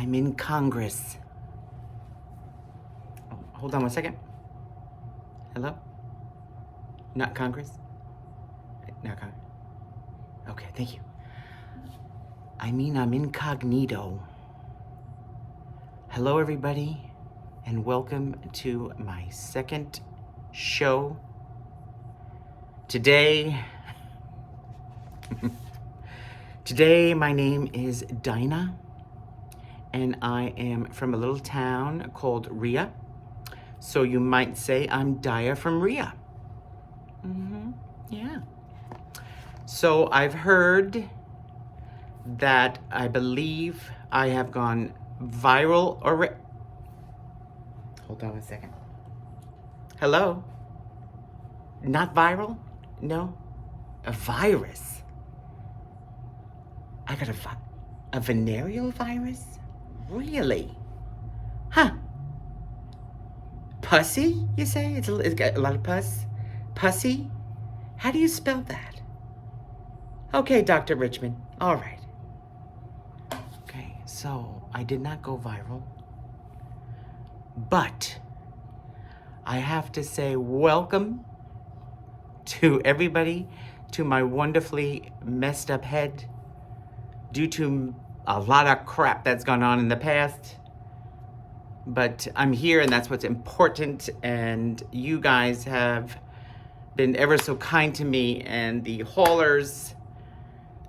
I'm in Congress. Oh, hold on one second. Hello? Not Congress? Not Congress. Okay, thank you. I mean, I'm incognito. Hello, everybody, and welcome to my second show. Today, my name is Dinah, and I am from a little town called Rhea. So you might say I'm Dia from Rhea. Yeah. So I've heard that I believe I have gone viral already. Hold on a second. Hello? Not viral? No? A virus? I got a venereal virus? Really? Huh. Pussy, you say? It's got a lot of pus? Pussy? How do you spell that? Okay, Dr. Richmond. All right. Okay, so I did not go viral. But I have to say welcome to everybody to my wonderfully messed up head due to a lot of crap that's gone on in the past. But I'm here, and that's what's important, and you guys have been ever so kind to me, and the haulers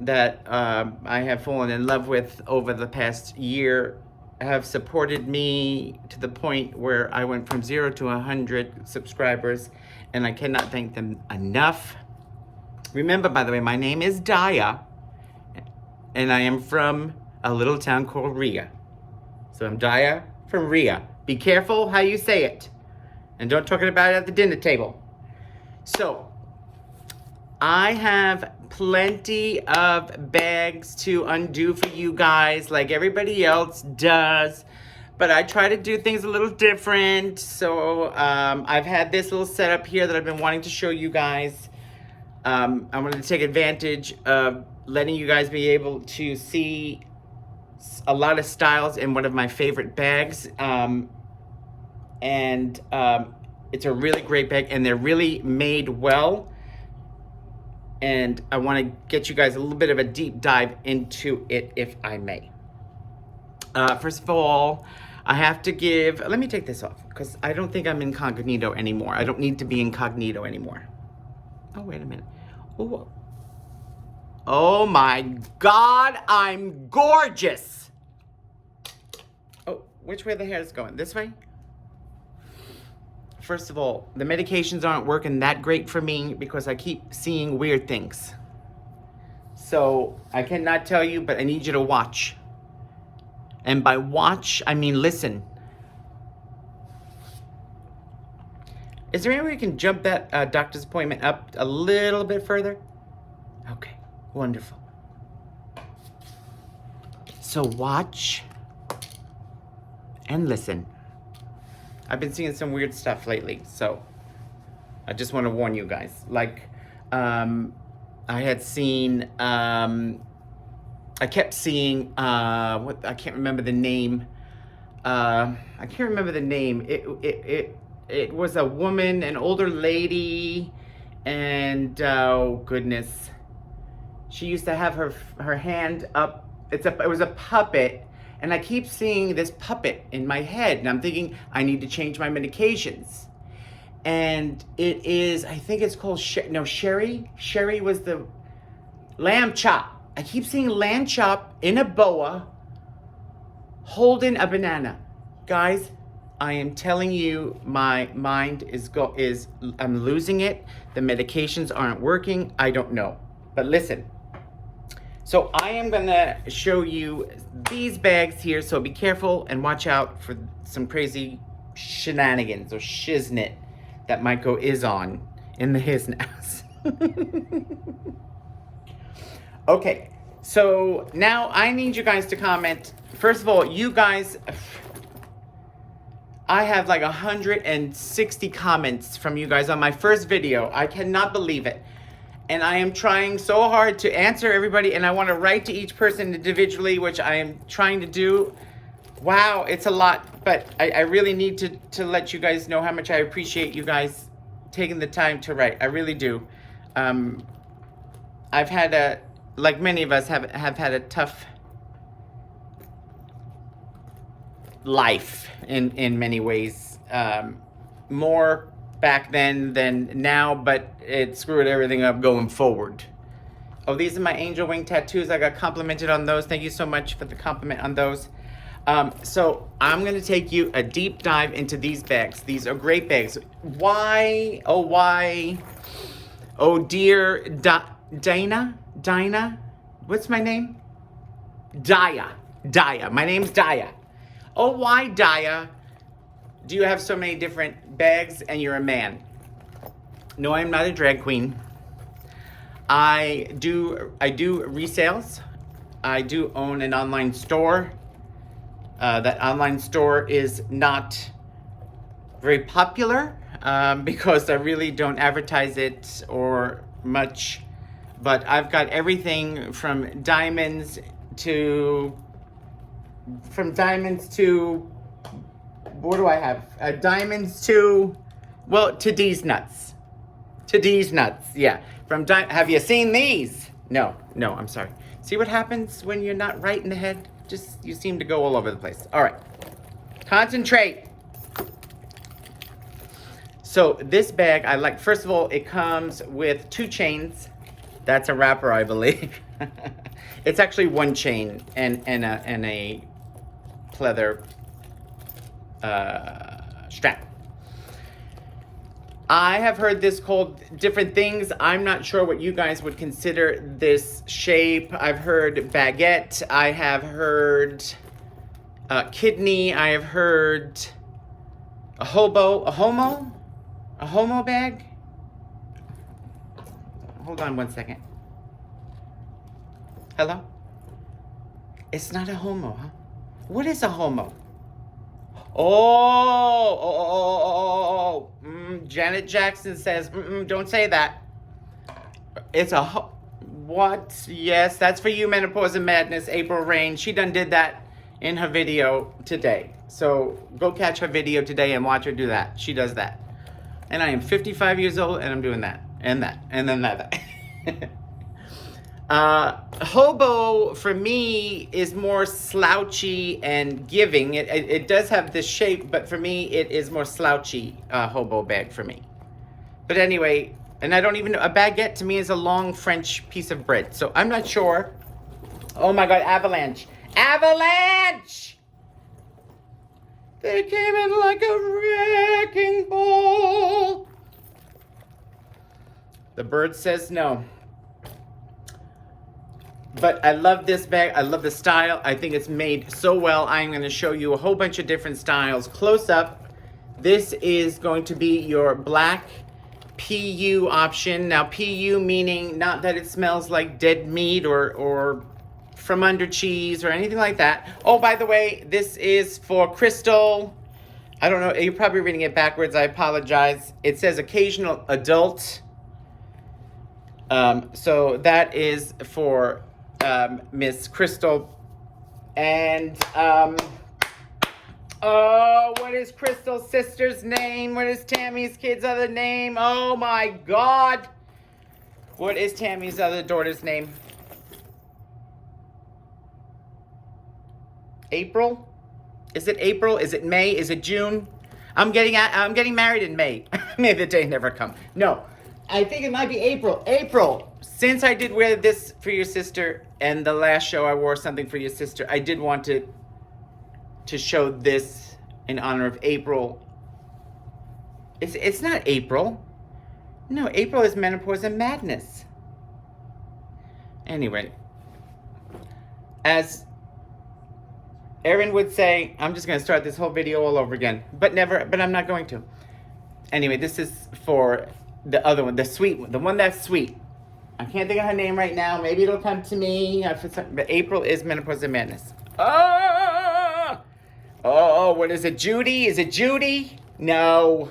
that I have fallen in love with over the past year have supported me to the point where I went from 0 to 100 subscribers, and I cannot thank them enough. Remember, by the way, my name is Dia, and I am from a little town called Rhea. So I'm Dia from Rhea. Be careful how you say it, and don't talk about it at the dinner table. So I have plenty of bags to undo for you guys like everybody else does, but I try to do things a little different. So I've had this little setup here that I've been wanting to show you guys. I wanted to take advantage of letting you guys be able to see a lot of styles in one of my favorite bags. It's a really great bag, and they're really made well. And I want to get you guys a little bit of a deep dive into it, if I may. First of all, I have to give, let me take this off, because I don't think I'm incognito anymore. I don't need to be incognito anymore. Oh, wait a minute. Ooh. Oh my God, I'm gorgeous. Oh, which way the hair is going? This way? First of all, the medications aren't working that great for me because I keep seeing weird things. So I cannot tell you, but I need you to watch. And by watch, I mean listen. Is there any way we can jump that doctor's appointment up a little bit further? Okay, wonderful. So watch and listen. I've been seeing some weird stuff lately, so I just want to warn you guys. Like, I had seen, I kept seeing, I can't remember the name. It was a woman, an older lady, and oh goodness, she used to have her hand up. It was a puppet. And I keep seeing this puppet in my head, and I'm thinking I need to change my medications. And it is, I think it's called, Sherry. Sherry was the lamb chop. I keep seeing lamb chop in a boa holding a banana. Guys, I am telling you, my mind I'm losing it. The medications aren't working. I don't know. But listen. So I am gonna show you these bags here, so be careful and watch out for some crazy shenanigans or shiznit that might go on in the his house. Okay, so now I need you guys to comment. First of all, you guys, I have like 160 comments from you guys on my first video. I cannot believe it. And I am trying so hard to answer everybody, and I want to write to each person individually, which I am trying to do. Wow, it's a lot, but I really need to let you guys know how much I appreciate you guys taking the time to write. I really do. I've had like many of us have had a tough life in many ways. More back then than now, but it screwed everything up going forward. Oh, these are my angel wing tattoos. I got complimented on those. Thank you so much for the compliment on those. So I'm going to take you a deep dive into these bags. These are great bags. Why? Oh, dear Dinah? What's my name? Daya. My name's Daya. Oh, why, Daya, do you have so many different bags and you're a man? No, I'm not a drag queen. I do resales. I do own an online store. That online store is not very popular because I really don't advertise it or much. But I've got everything from diamonds to what do I have? Diamonds to, well, to D's nuts. Yeah. Have you seen these? No, I'm sorry. See what happens when you're not right in the head? Just, you seem to go all over the place. All right. Concentrate. So this bag, I like, first of all, it comes with 2 chains. That's a wrapper, I believe. It's actually 1 chain and a pleather strap. I have heard this called different things. I'm not sure what you guys would consider this shape. I've heard baguette. I have heard kidney. I have heard a homo bag. Hold on 1 second. Hello? It's not a homo, huh? What is a homo? Janet Jackson says, don't say that. It's a what? Yes, that's for you, Menopause and Madness, April Rain. She done did that in her video today. So go catch her video today and watch her do that. She does that. And I am 55 years old and I'm doing that and that and then that. Hobo for me is more slouchy and giving. It does have this shape, but for me it is more slouchy hobo bag for me. But anyway, and I don't even know, a baguette to me is a long French piece of bread. So I'm not sure. Oh my God, avalanche. They came in like a wrecking ball. The bird says no. But I love this bag. I love the style. I think it's made so well. I'm going to show you a whole bunch of different styles. Close up, this is going to be your black PU option. Now, PU meaning not that it smells like dead meat or from under cheese or anything like that. Oh, by the way, this is for Crystal. I don't know. You're probably reading it backwards. I apologize. It says occasional adult. So that is for Miss Crystal. And oh, what is Crystal's sister's name? What is Tammy's kid's other name? Oh my God. What is Tammy's other daughter's name? April? Is it April? Is it May? Is it June? I'm getting married in May. May the day never come. No, I think it might be April. April. Since I did wear this for your sister, and the last show I wore something for your sister, I did want to show this in honor of April. It's not April. No, April is Menopause and Madness. Anyway, as Erin would say, I'm just going to start this whole video all over again. But I'm not going to. Anyway, this is for the other one, the sweet one, the one that's sweet. I can't think of her name right now. Maybe it'll come to me. But April is Menopause and Madness. Oh, what is it, Judy? Is it Judy? No.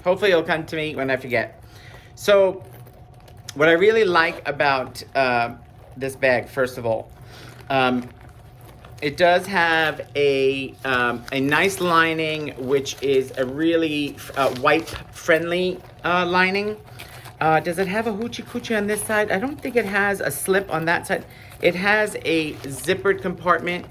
Hopefully it'll come to me when I forget. So, what I really like about this bag, first of all, It does have a nice lining, which is a really wipe-friendly lining. Does it have a hoochie coochie on this side? I don't think it has a slip on that side. It has a zippered compartment.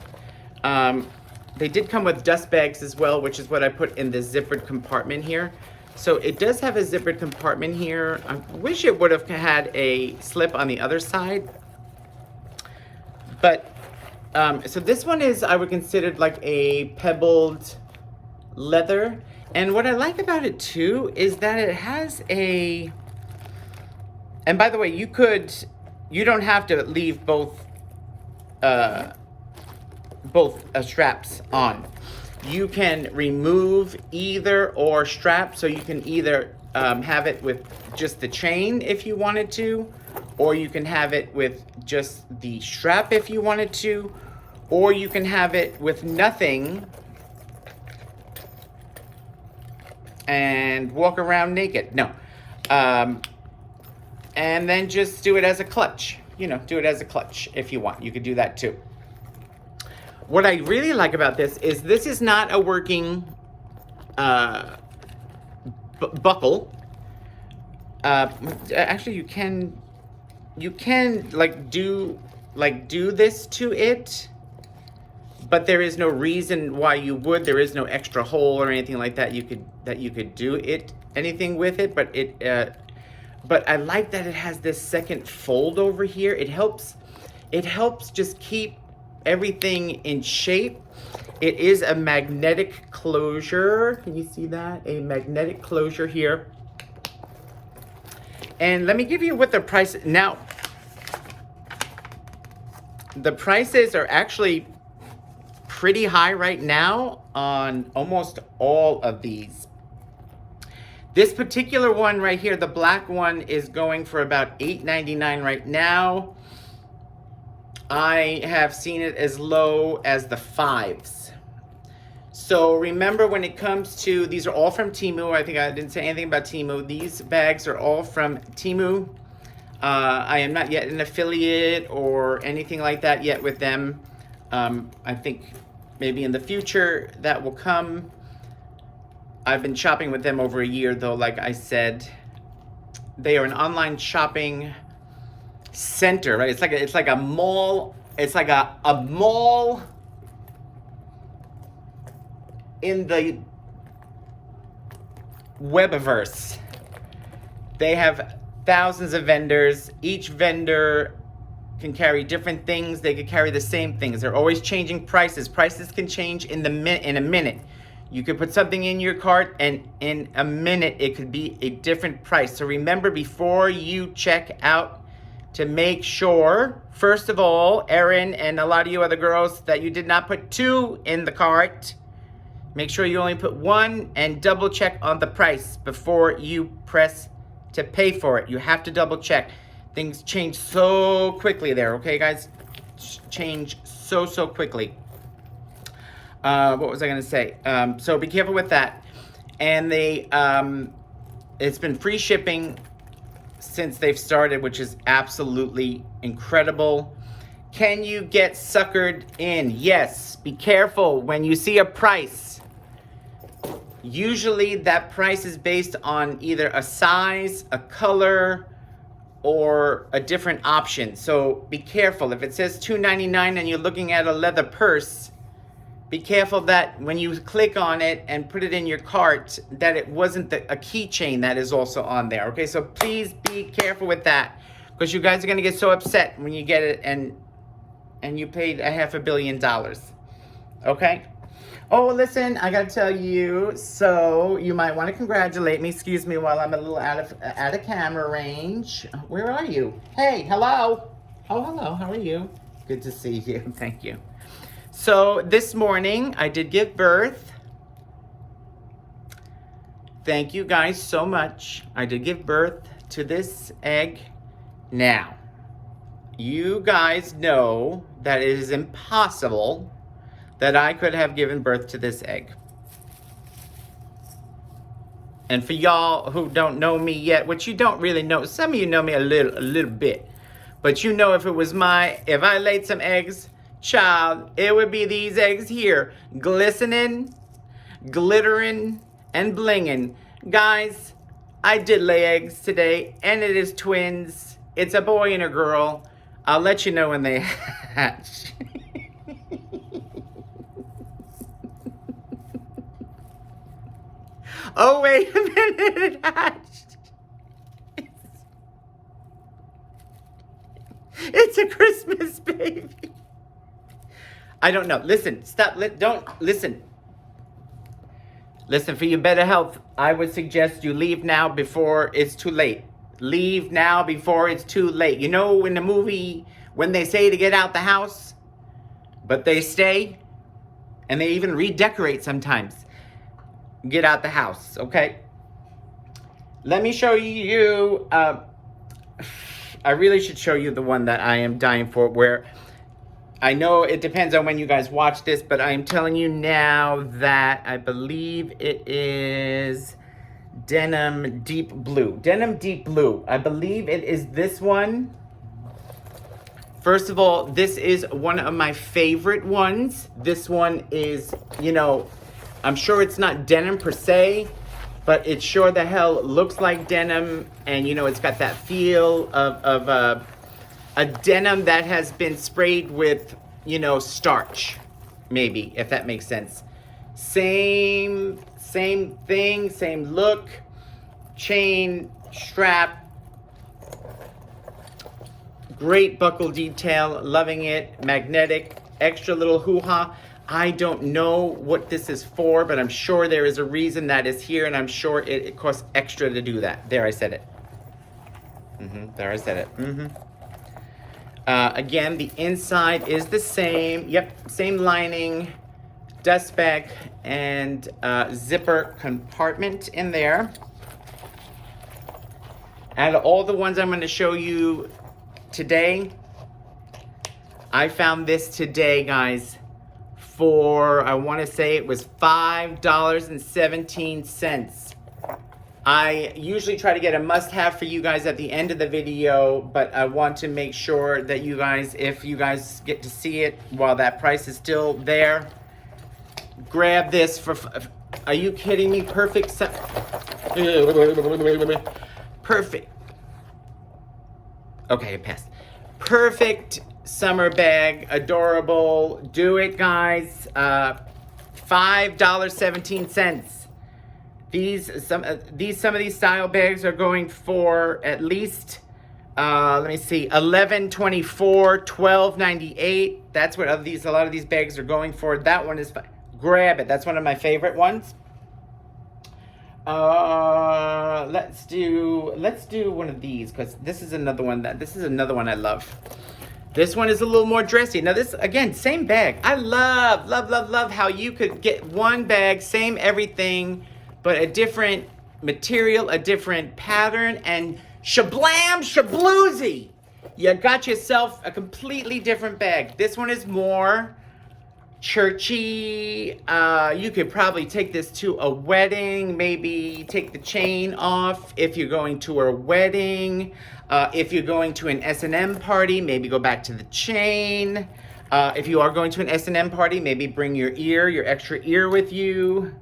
They did come with dust bags as well, which is what I put in the zippered compartment here. So it does have a zippered compartment here. I wish it would have had a slip on the other side. But, so this one is, I would consider like a pebbled leather. And what I like about it too is that it has a, and by the way, you don't have to leave both straps on. You can remove either or strap, so you can either have it with just the chain if you wanted to, or you can have it with just the strap if you wanted to, or you can have it with nothing and walk around naked. No. And then just do it as a clutch. You know, do it as a clutch if you want. You could do that too. What I really like about this is not a working buckle. Actually, you can like do this to it, but there is no reason why you would. There is no extra hole or anything like that. You could do anything with it, but but I like that it has this second fold over here. It helps just keep everything in shape. It is a magnetic closure. Can you see that? A magnetic closure here. And let me give you what the price now. The prices are actually pretty high right now on almost all of these. This particular one right here, the black one, is going for about $8.99 right now. I have seen it as low as the 5s. So remember, when it comes to, these are all from Temu. I think I didn't say anything about Temu. These bags are all from Temu. I am not yet an affiliate or anything like that yet with them. I think maybe in the future that will come. I've been shopping with them over a year though, like I said. They are an online shopping center, right? It's like a mall. It's like a mall in the webiverse. They have thousands of vendors. Each vendor can carry different things. They could carry the same things. They're always changing prices. Prices can change in a minute. You could put something in your cart and in a minute it could be a different price. So remember, before you check out, to make sure, first of all, Erin and a lot of you other girls, that you did not put 2 in the cart. Make sure you only put 1 and double check on the price before you press to pay for it. You have to double check. Things change so quickly there, okay guys? Change so quickly. What was I gonna say? So be careful with that. And it's been free shipping since they've started, which is absolutely incredible. Can you get suckered in? Yes. Be careful when you see a price. Usually that price is based on either a size, a color, or a different option. So be careful. If it says $2.99 and you're looking at a leather purse, be careful that when you click on it and put it in your cart, that it wasn't a keychain that is also on there. Okay, so please be careful with that, because you guys are gonna get so upset when you get it and you paid $500 million. Okay. Oh, listen, I gotta tell you, so you might want to congratulate me. Excuse me while I'm a little out of camera range. Where are you? Hey, hello. Oh, hello. How are you? Good to see you. Thank you. So this morning I did give birth. Thank you guys so much. I did give birth to this egg. Now, you guys know that it is impossible that I could have given birth to this egg. And for y'all who don't know me yet, which you don't really know, some of you know me a little bit, but you know, if I laid some eggs, child, it would be these eggs here. Glistening, glittering, and blinging. Guys, I did lay eggs today, and it is twins. It's a boy and a girl. I'll let you know when they hatch. Oh, wait a minute, it hatched. It's a Christmas baby. I don't know. Listen, stop. Don't listen. Listen, for your better health, I would suggest you leave now before it's too late. Leave now before it's too late. You know in the movie when they say to get out the house, but they stay, and they even redecorate sometimes. Get out the house, okay? Let me show you, I really should show you the one that I am dying for, where I know it depends on when you guys watch this, but I am telling you now that I believe it is Denim Deep Blue. Denim Deep Blue. I believe it is this one. First of all, this is one of my favorite ones. This one is, you know, I'm sure it's not denim per se, but it sure the hell looks like denim. And, you know, it's got that feel of a denim that has been sprayed with, you know, starch, maybe, if that makes sense. Same thing, same look, chain, strap, great buckle detail, loving it, magnetic, extra little hoo-ha. I don't know what this is for, but I'm sure there is a reason that is here, and I'm sure it costs extra to do that. There, I said it. There, I said it. Again, the inside is the same. Yep, same lining, dust bag, and zipper compartment in there. Out of all the ones I'm going to show you today, I found this today, guys, for, I want to say it was $5.17. I usually try to get a must-have for you guys at the end of the video, but I want to make sure that you guys, if you guys get to see it while that price is still there, grab this for, are you kidding me? Perfect. Okay, it passed. Perfect summer bag, adorable. Do it, guys. $5.17. Some of these style bags are going for at least let me see, $11.24, $12.98. That's what a lot of these bags are going for. That one is fine. Grab it. That's one of my favorite ones. Let's do one of these, because this is another one I love. This one is a little more dressy. Now this, again, same bag. I love how you could get one bag, same everything, but a different material, a different pattern, and shablam shabloozy, you got yourself a completely different bag. This one is more churchy. You could probably take this to a wedding, maybe take the chain off if you're going to a wedding. If you're going to an S&M party, maybe go back to the chain. If you are going to an S&M party, maybe bring your extra ear with you.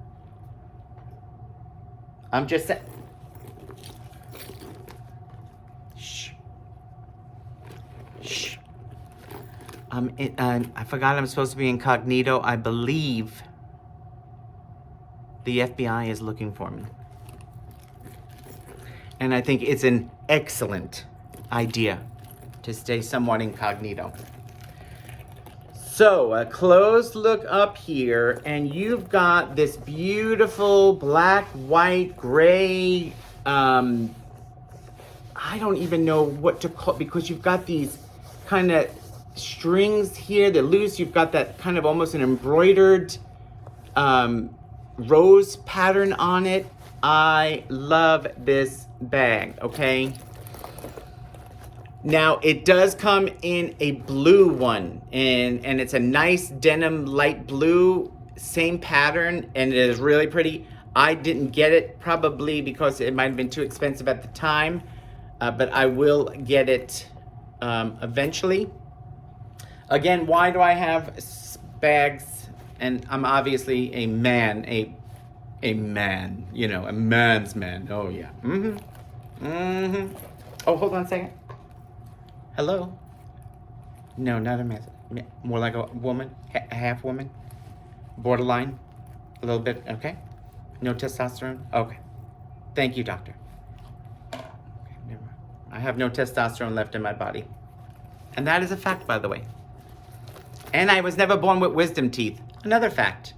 I'm just saying. Shh. Shh. I forgot I'm supposed to be incognito. I believe the FBI is looking for me. And I think it's an excellent idea to stay somewhat incognito. So, a close look up here, and you've got this beautiful black, white, gray, I don't even know what to call, because you've got these kind of strings here, they're loose. You've got that kind of almost an embroidered rose pattern on it. I love this bag, okay? Now, it does come in a blue one, and it's a nice denim light blue, same pattern, and it is really pretty. I didn't get it probably because it might have been too expensive at the time, but I will get it eventually. Again, why do I have bags? And I'm obviously a man, a man, you know, a man's man. Oh yeah. Oh, hold on a second. Hello. No, not a man. More like a woman, a half woman, borderline, a little bit. Okay. No testosterone. Okay. Thank you, doctor. Okay, never mind. I have no testosterone left in my body, and that is a fact, by the way. And I was never born with wisdom teeth. Another fact.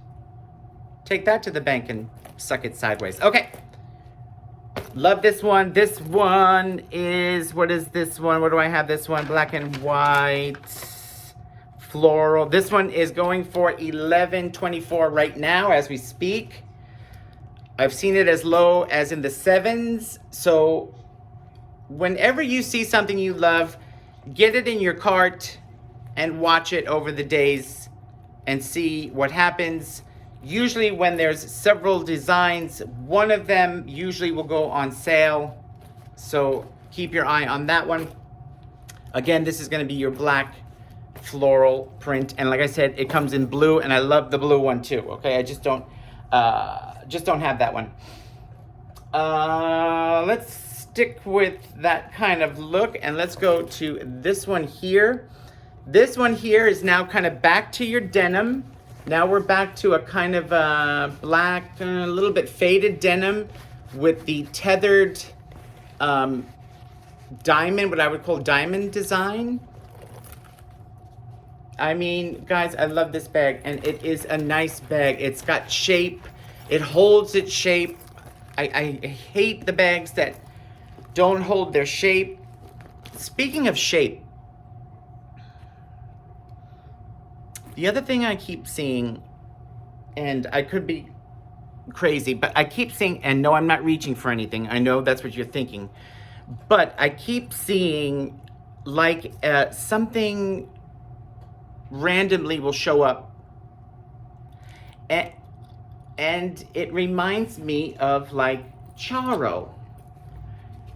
Take that to the bank and suck it sideways. Okay. Love this one. This one is, what is this one? What do I have? This one, black and white, floral. This one is going for $11.24 right now as we speak. I've seen it as low as in the 7s. So whenever you see something you love, get it in your cart and watch it over the days and see what happens. Usually when there's several designs, one of them usually will go on sale. So keep your eye on that one. Again, this is gonna be your black floral print. And like I said, it comes in blue, and I love the blue one too, okay? I just don't have that one. Let's stick with that kind of look, and let's go to this one here. This one here is now kind of back to your denim. Now we're back to a kind of black, a little bit faded denim with the tethered diamond, what I would call diamond design. I mean, guys, I love this bag, and it is a nice bag. It's got shape. It holds its shape. I hate the bags that don't hold their shape. Speaking of shape, the other thing I keep seeing, and I could be crazy, but I keep seeing, and no, I'm not reaching for anything. I know that's what you're thinking. But I keep seeing like something randomly will show up. And it reminds me of like Charo.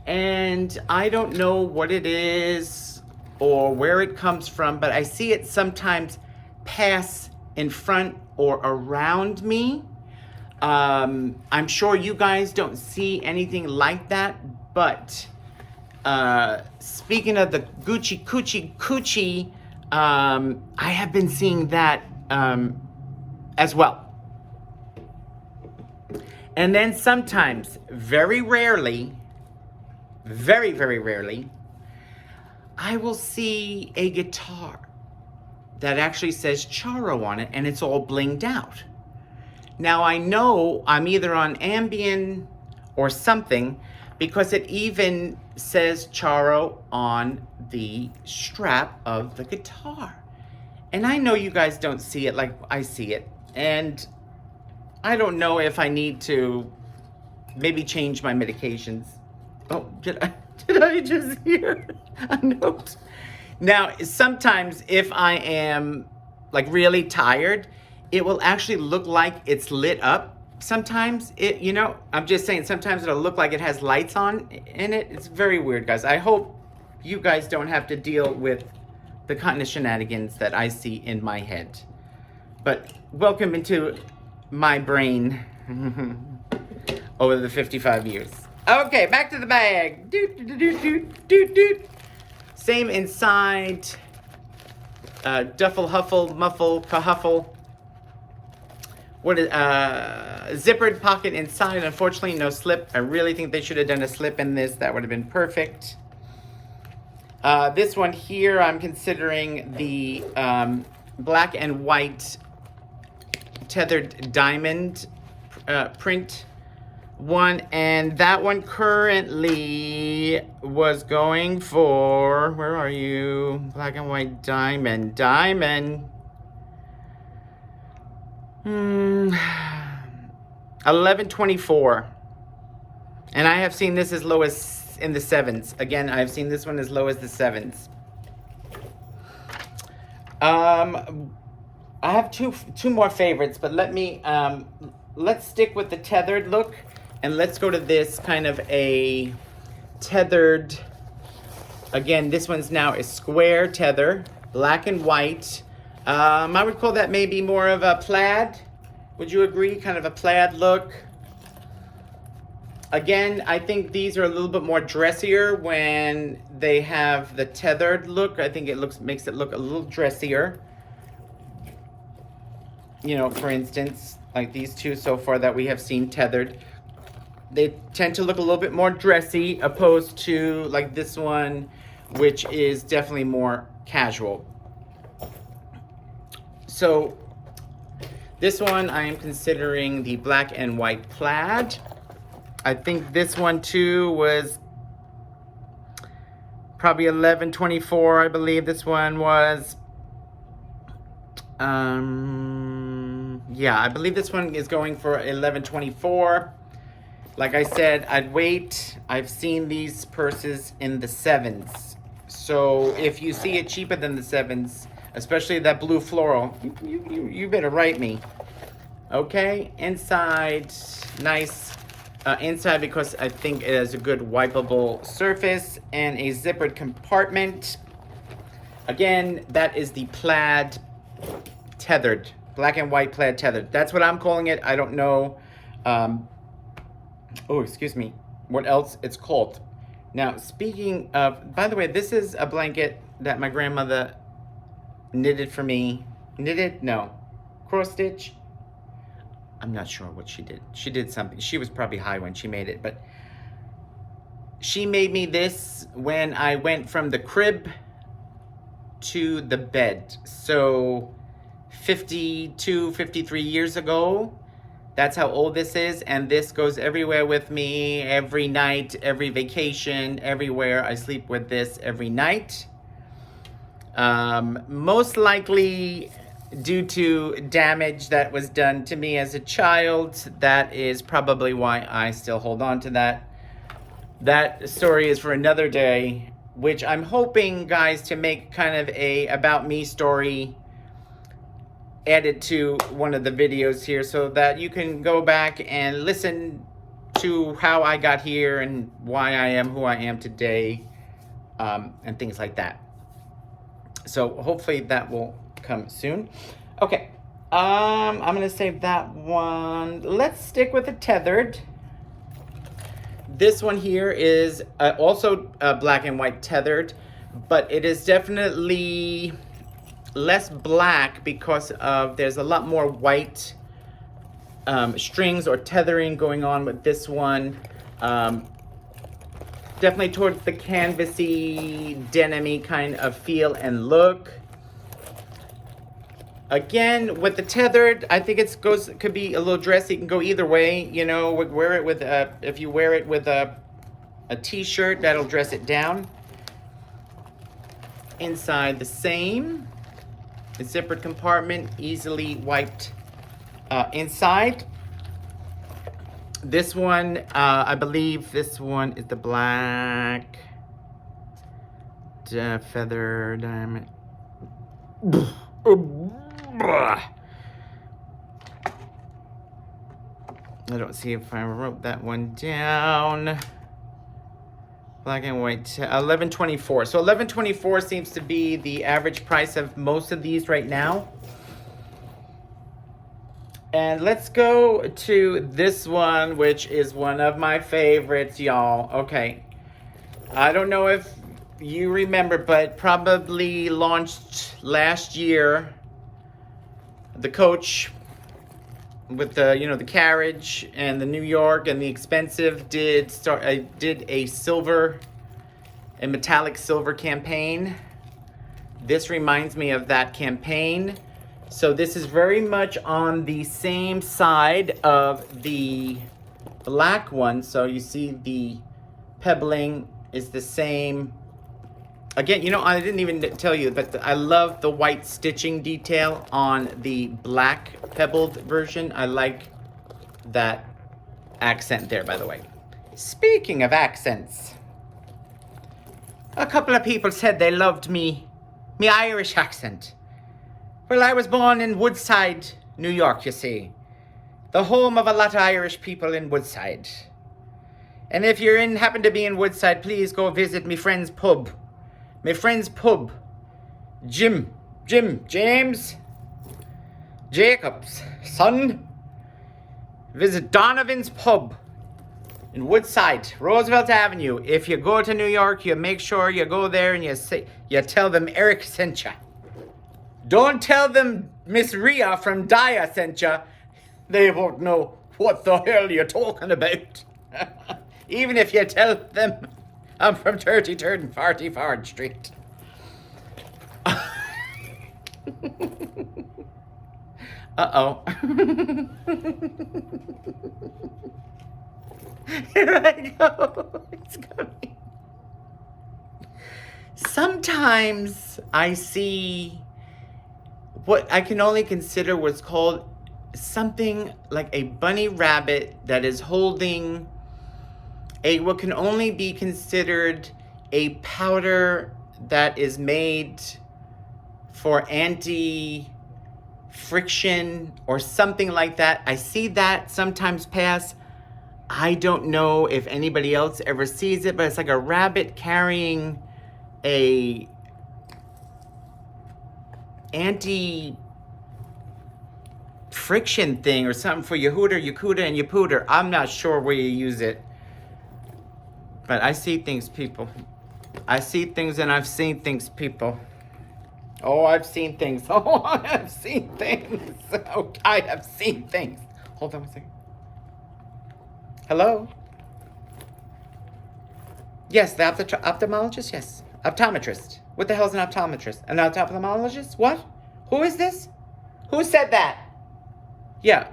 And I don't know what it is or where it comes from, but I see it sometimes pass in front or around me. I'm sure you guys don't see anything like that, but speaking of the Gucci Coochie, I have been seeing that as well. And then sometimes, very rarely, very, very rarely, I will see a guitar that actually says Charo on it, and it's all blinged out. Now I know I'm either on Ambien or something, because it even says Charo on the strap of the guitar. And I know you guys don't see it like I see it. And I don't know if I need to maybe change my medications. Oh, did I just hear a note? Now, sometimes if I am like really tired, it will actually look like it's lit up. Sometimes it, you know, I'm just saying, sometimes it'll look like it has lights on in it. It's very weird, guys. I hope you guys don't have to deal with the kind of shenanigans that I see in my head. But welcome into my brain over the 55 years. Okay, back to the bag. Same inside. Duffel, huffle, muffle, kahuffle. What is zippered pocket inside? Unfortunately, no slip. I really think they should have done a slip in this. That would have been perfect. This one here, I'm considering the black and white tethered diamond print one, and that one currently was going for, where are you? Black and white diamond. $11.24, and I have seen this as low as in the 7s. Again, I've seen this one as low as the 7s. I have two more favorites, but let's stick with the tethered look, and let's go to this kind of a tethered. Again, this one's now a square tether. Black and white. I would call that maybe more of a plaid. Would you agree? Kind of a plaid look. Again, I think these are a little bit more dressier when they have the tethered look. I think it makes it look a little dressier. You know, for instance, like these two so far that we have seen tethered. They tend to look a little bit more dressy opposed to like this one, which is definitely more casual. So this one I am considering the black and white plaid. I think this one too was probably $11.24. I believe this one was. Yeah, I believe this one is going for $11.24. Like I said, I'd wait. I've seen these purses in the 7s. So if you see it cheaper than the 7s, especially that blue floral, you better write me. Okay, inside, nice. Inside because I think it has a good wipeable surface and a zippered compartment. Again, that is the plaid tethered. Black and white plaid tethered. That's what I'm calling it. I don't know. Oh, excuse me. What else it's called. Now, speaking of, by the way, this is a blanket that my grandmother knitted for me. Knitted? No. Cross stitch? I'm not sure what she did. She did something. She was probably high when she made it, but she made me this when I went from the crib to the bed. So 52, 53 years ago. That's how old this is, and this goes everywhere with me, every night, every vacation, everywhere. I sleep with this every night. Most likely due to damage that was done to me as a child. That is probably why I still hold on to that. That story is for another day, which I'm hoping, guys, to make kind of a about me story added to one of the videos here so that you can go back and listen to how I got here and why I am who I am today, and things like that. So hopefully that will come soon. Okay, I'm gonna save that one. Let's stick with the tethered. This one here is also black and white tethered, but it is definitely less black because of there's a lot more white strings or tethering going on with this one. Definitely towards the canvasy, denim-y kind of feel and look. Again, with the tethered, I think it could be a little dressy. It can go either way. You know, wear it with if you wear it with a t-shirt, that'll dress it down. Inside the same. The zippered compartment, easily wiped inside. This one, I believe this one is the black feather diamond. I don't see if I wrote that one down. Black and white, $11.24. So $11.24 seems to be the average price of most of these right now. And let's go to this one, which is one of my favorites, y'all. Okay. I don't know if you remember, but probably launched last year. The Coach with the, you know, the carriage and the New York and the expensive did a silver and metallic silver campaign. This reminds me of that campaign. So this is very much on the same side of the black one. So you see the pebbling is the same. Again, you know, I didn't even tell you, but I love the white stitching detail on the black pebbled version. I like that accent there, by the way. Speaking of accents, a couple of people said they loved me Irish accent. Well, I was born in Woodside, New York, you see. The home of a lot of Irish people in Woodside. And if you're happen to be in Woodside, please go visit me friend's pub. My friend's pub James Jacobs' son. Visit Donovan's Pub in Woodside, Roosevelt Avenue. If you go to New York, you make sure you go there and you tell them Eric sent you. Don't tell them Miss Rhea from Daya sent you. They won't know what the hell you're talking about. Even if you tell them I'm from 33rd and 44th Street. Uh-oh. Here I go. It's coming. Sometimes I see what I can only consider what's called something like a bunny rabbit that is holding what can only be considered a powder that is made for anti-friction or something like that. I see that sometimes pass. I don't know if anybody else ever sees it, but it's like a rabbit carrying a anti-friction thing or something for your hooter, your cooter, and your pooter. I'm not sure where you use it. But I see things, people. I see things and I've seen things, people. Oh, I've seen things. Oh, I have seen things. Oh, I have seen things. Hold on one second. Hello? Yes, the ophthalmologist? Yes. Optometrist. What the hell is an optometrist? An ophthalmologist? What? Who is this? Who said that? Yeah.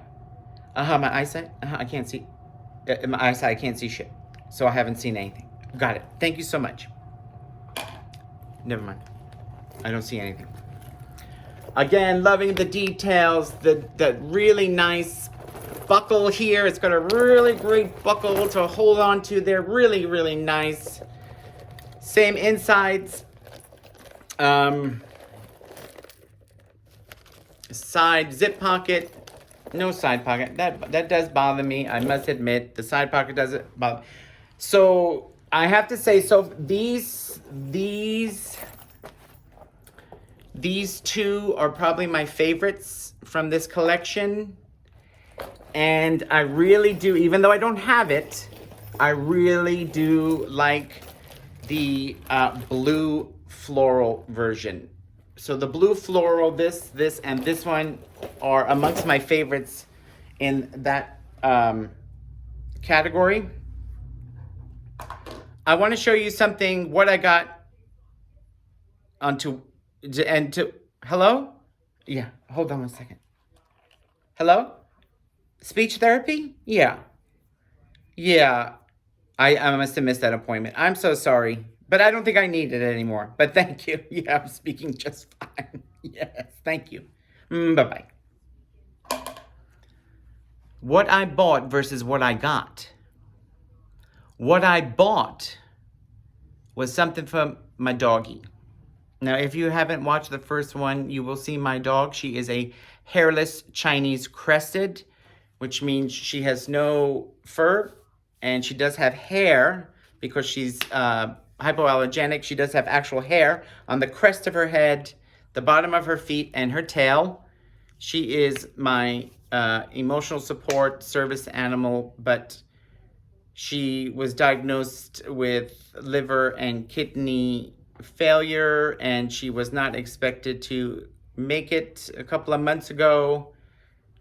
My eyesight? I can't see. My eyesight, I can't see shit. So I haven't seen anything. Got it. Thank you so much. Never mind. I don't see anything. Again, loving the details. The really nice buckle here. It's got a really great buckle to hold on to. They're really, really nice. Same insides. Side zip pocket. No side pocket. That does bother me. I must admit. The side pocket doesn't bother. So I have to say, so these two are probably my favorites from this collection. And I really do, even though I don't have it, I really do like the blue floral version. So the blue floral, this, and this one are amongst my favorites in that category. I want to show you something, what I got hello? Yeah, hold on one second. Hello? Speech therapy? Yeah. Yeah. I must have missed that appointment. I'm so sorry. But I don't think I need it anymore. But thank you. Yeah, I'm speaking just fine. Yes, thank you. Bye-bye. What I bought versus what I got. What I bought was something for my doggie. Now, if you haven't watched the first one, you will see my dog. She is a hairless Chinese crested, which means she has no fur, and she does have hair because she's hypoallergenic. She does have actual hair on the crest of her head, the bottom of her feet, and her tail. She is my emotional support service animal, but she was diagnosed with liver and kidney failure, and she was not expected to make it a couple of months ago,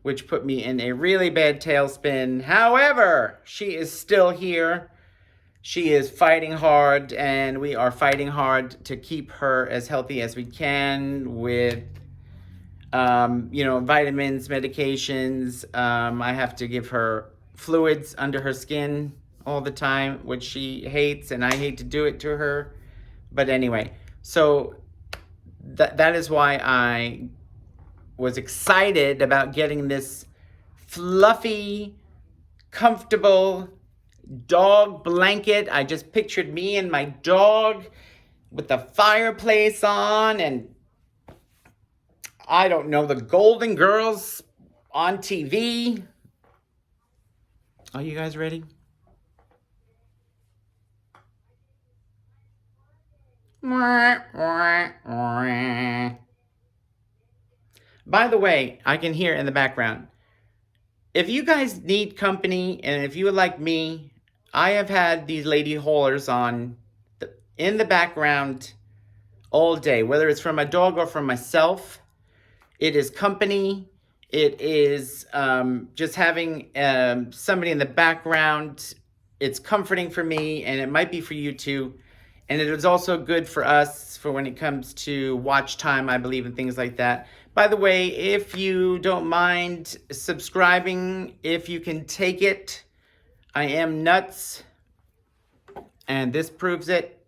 which put me in a really bad tailspin. However, she is still here. She is fighting hard, and we are fighting hard to keep her as healthy as we can with, vitamins, medications. I have to give her fluids under her skin all the time, which she hates, and I hate to do it to her. But anyway, so that is why I was excited about getting this fluffy, comfortable dog blanket. I just pictured me and my dog with the fireplace on, and I don't know, the Golden Girls on TV. Are you guys ready? By the way, I can hear in the background. If you guys need company, and if you would like me, I have had these lady haulers on in the background all day, whether it's from my dog or from myself. It is company. It is just having somebody in the background. It's comforting for me, and it might be for you too. And it is also good for us for when it comes to watch time, I believe, and things like that. By the way, if you don't mind subscribing, if you can take it, I am nuts, and this proves it.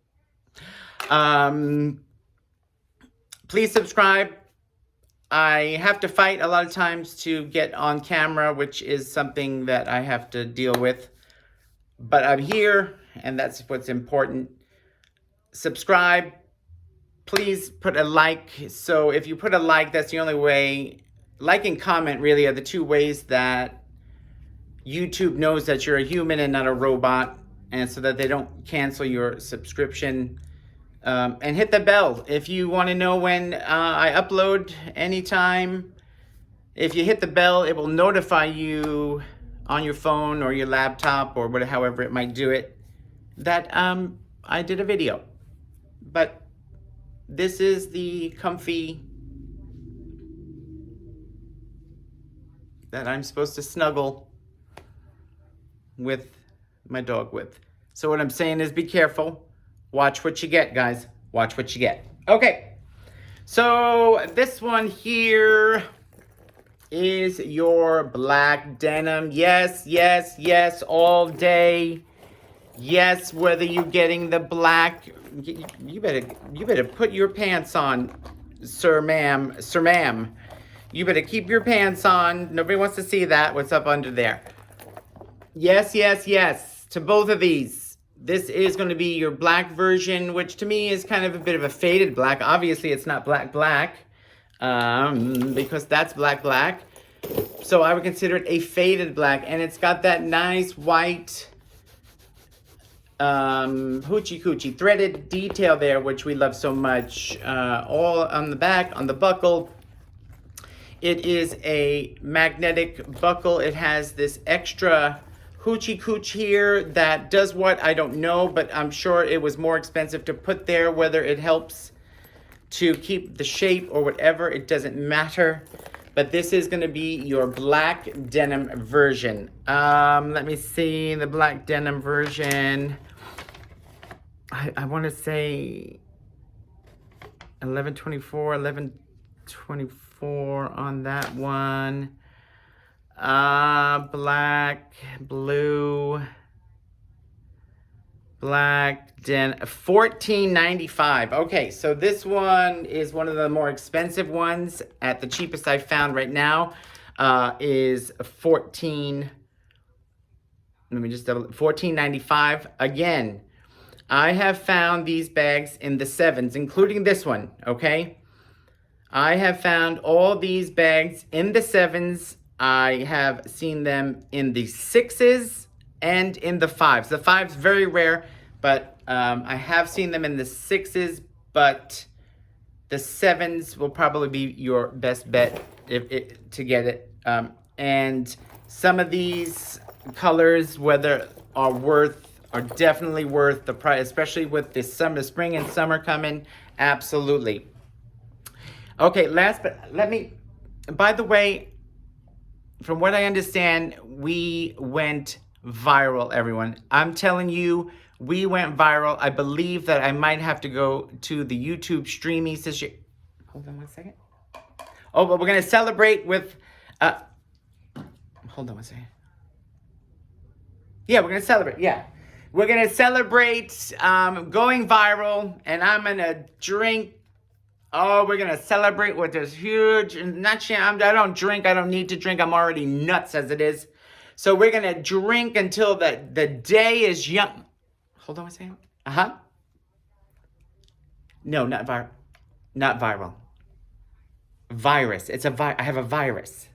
Please subscribe. I have to fight a lot of times to get on camera, which is something that I have to deal with. But I'm here, and that's what's important. Subscribe. Please put a like. So if you put a like, that's the only way. Like and comment really are the two ways that YouTube knows that you're a human and not a robot, and so that they don't cancel your subscription. And hit the bell if you want to know when I upload anytime. If you hit the bell, it will notify you on your phone or your laptop or whatever, however it might do it, that I did a video. But this is the comfy that I'm supposed to snuggle with my dog with. So what I'm saying is be careful. Watch what you get, guys. Watch what you get. Okay. So this one here is your black denim. Yes, yes, yes, all day. Yes, whether you're getting the black, you better put your pants on, sir, ma'am. You better keep your pants on. Nobody wants to see that. What's up under there? Yes, yes, yes. To both of these. This is going to be your black version, which to me is kind of a bit of a faded black. Obviously, it's not black, because that's black. So I would consider it a faded black. And it's got that nice white hoochie coochie threaded detail there, which we love so much. All on the back, on the buckle. It is a magnetic buckle. It has this extra hoochie cooch here that does what, I don't know, but I'm sure it was more expensive to put there. Whether it helps to keep the shape or whatever, it doesn't matter. But this is going to be your black denim version. Let me see the black denim version. I want to say 1124 on that one. Black, blue, black denim, $14.95. Okay, so this one is one of the more expensive ones. At the cheapest I found right now is $14.95. Again, I have found these bags in the 7s, including this one, okay? I have found all these bags in the 7s. I have seen them in the 6s and in the 5s. The 5s, very rare, but I have seen them in the 6s, but the 7s will probably be your best bet to get it. And some of these colors, whether are definitely worth the price, especially with the spring and summer coming. Absolutely. Okay, by the way, from what I understand, we went viral, everyone. I'm telling you, we went viral. I believe that I might have to go to the YouTube streamies this year. Hold on one second. Oh, but we're going to celebrate with... hold on one second. Yeah, we're going to celebrate. Yeah. We're going to celebrate going viral, and I'm going to drink. Oh, we're going to celebrate with this huge... I don't drink. I don't need to drink. I'm already nuts as it is. So we're going to drink until the day is young. Hold on one second. No, not viral. Not viral. Virus. I have a virus.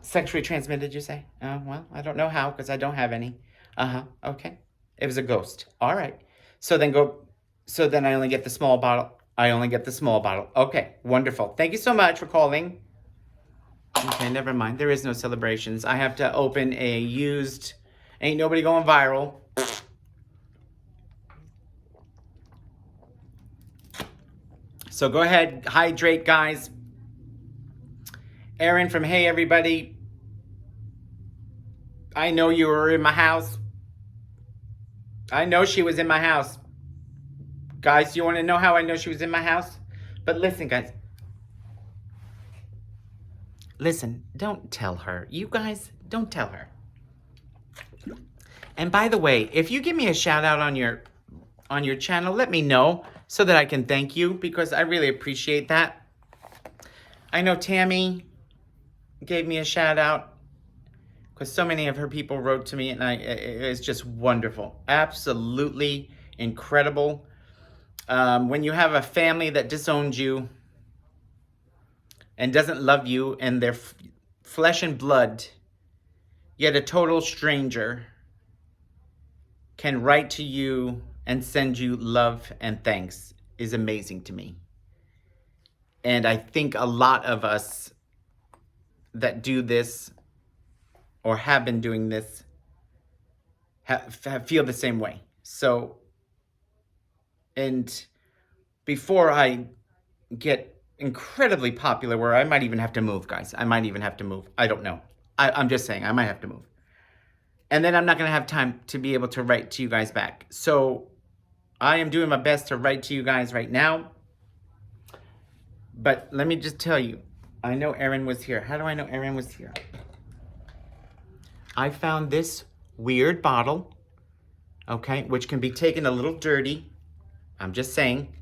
Sexually transmitted, you say? Well, I don't know how because I don't have any. Okay. It was a ghost. All right. So then go... So then I only get the small bottle. I only get the small bottle. Okay, wonderful. Thank you so much for calling. Okay, never mind. There is no celebrations. I have to open a used Ain't Nobody Going Viral. So go ahead, hydrate, guys. Erin from Hey Everybody. I know you were in my house. I know she was in my house. Guys, you want to know how I know she was in my house? But listen, guys. Listen, don't tell her. You guys, don't tell her. And by the way, if you give me a shout out on your channel, let me know so that I can thank you, because I really appreciate that. I know Tammy gave me a shout out because so many of her people wrote to me, and it's just wonderful. Absolutely incredible. When you have a family that disowns you and doesn't love you and they're flesh and blood, yet a total stranger can write to you and send you love and thanks is amazing to me. And I think a lot of us that do this or have been doing this feel the same way. So, and before I get incredibly popular, where I might even have to move, guys. I might even have to move. I don't know. I'm just saying, I might have to move. And then I'm not going to have time to be able to write to you guys back. So I am doing my best to write to you guys right now. But let me just tell you, I know Erin was here. How do I know Erin was here? I found this weird bottle, okay, which can be taken a little dirty. I'm just saying.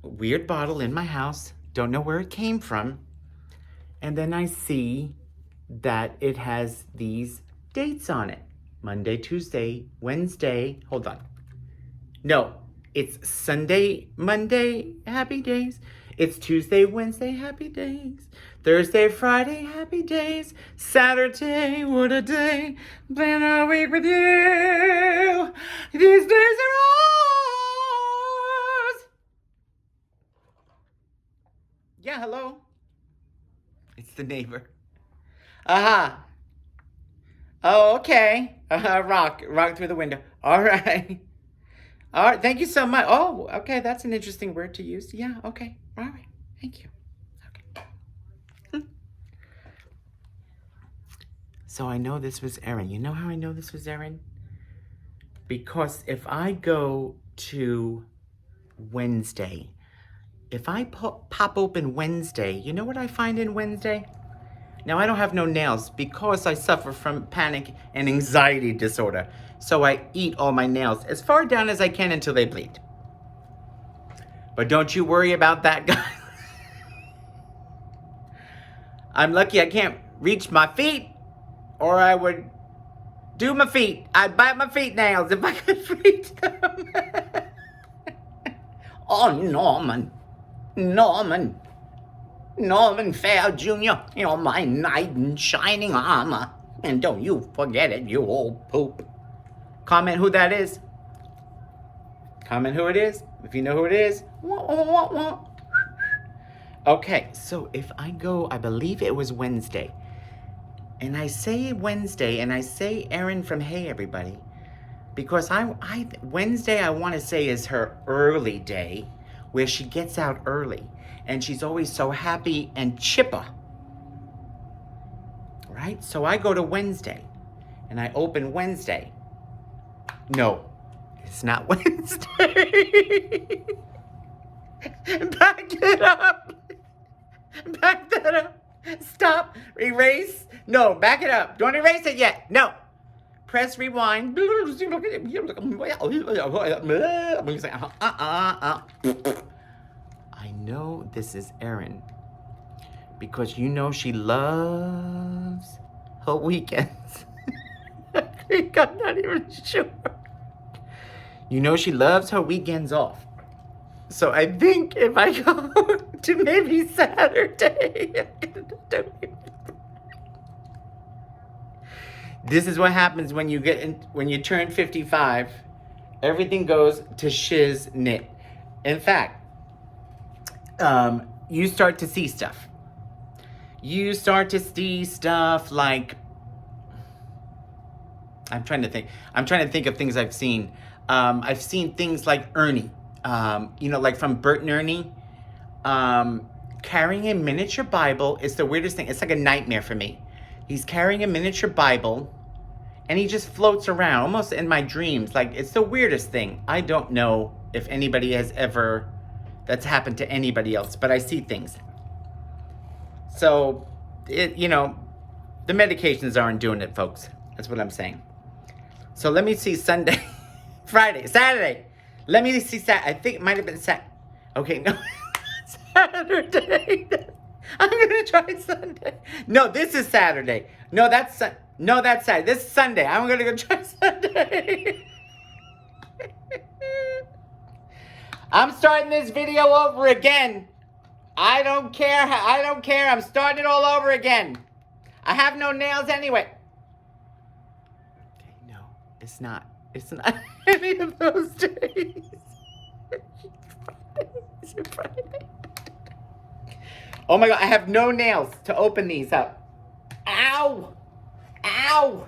Weird bottle in my house. Don't know where it came from. And then I see that it has these dates on it. Monday, Tuesday, Wednesday. Hold on. No, it's Sunday, Monday, happy days. It's Tuesday, Wednesday, happy days. Thursday, Friday, happy days. Saturday, what a day. Plan a week with you. These days are ours. Yeah, hello. It's the neighbor. Oh, okay. Rock through the window. All right. All right, thank you so much. Oh, okay, that's an interesting word to use. Yeah, okay. All right, thank you. Okay. So I know this was Erin. You know how I know this was Erin? Because if I go to Wednesday, if I pop open Wednesday, you know what I find in Wednesday? Now, I don't have no nails because I suffer from panic and anxiety disorder. So I eat all my nails as far down as I can until they bleed. But don't you worry about that, guy. I'm lucky I can't reach my feet, or I would do my feet. I'd bite my feet nails if I could reach them. Oh, Norman Fair Jr., you're my knight in shining armor. And don't you forget it, you old poop. Comment who that is. Comment who it is. If you know who it is. Okay, so if I go, I believe it was Wednesday. And I say Wednesday, and I say Erin from Hey Everybody. Because Wednesday, I want to say, is her early day, where she gets out early. And she's always so happy and chipper. Right? So I go to Wednesday. And I open Wednesday. No, it's not Wednesday. Back it up. Back that up. Stop. Erase. No, back it up. Don't erase it yet. No. Press rewind. I know this is Erin because you know she loves her weekends. I'm not even sure. You know she loves her weekends off. So I think if I go to maybe Saturday, this is what happens when you turn 55 Everything goes to shiznit. In fact, you start to see stuff. You start to see stuff like, I'm trying to think of things I've seen. I've seen things like Ernie, you know, like from Bert and Ernie. Carrying a miniature Bible is the weirdest thing. It's like a nightmare for me. He's carrying a miniature Bible and he just floats around almost in my dreams. Like, it's the weirdest thing. I don't know if anybody has ever, that's happened to anybody else, but I see things. So, you know, the medications aren't doing it, folks. That's what I'm saying. So let me see Sunday, Friday, Saturday. Let me see Saturday. I think it might have been Saturday. Okay, no. Saturday. I'm gonna try Sunday. No, this is Saturday. No, that's Saturday. This is Sunday. I'm gonna go try Sunday. I'm starting this video over again. I don't care. I'm starting it all over again. I have no nails anyway. Okay, no, it's not. It's not any of those days. Is it Friday? Oh my God, I have no nails to open these up. Ow! Ow!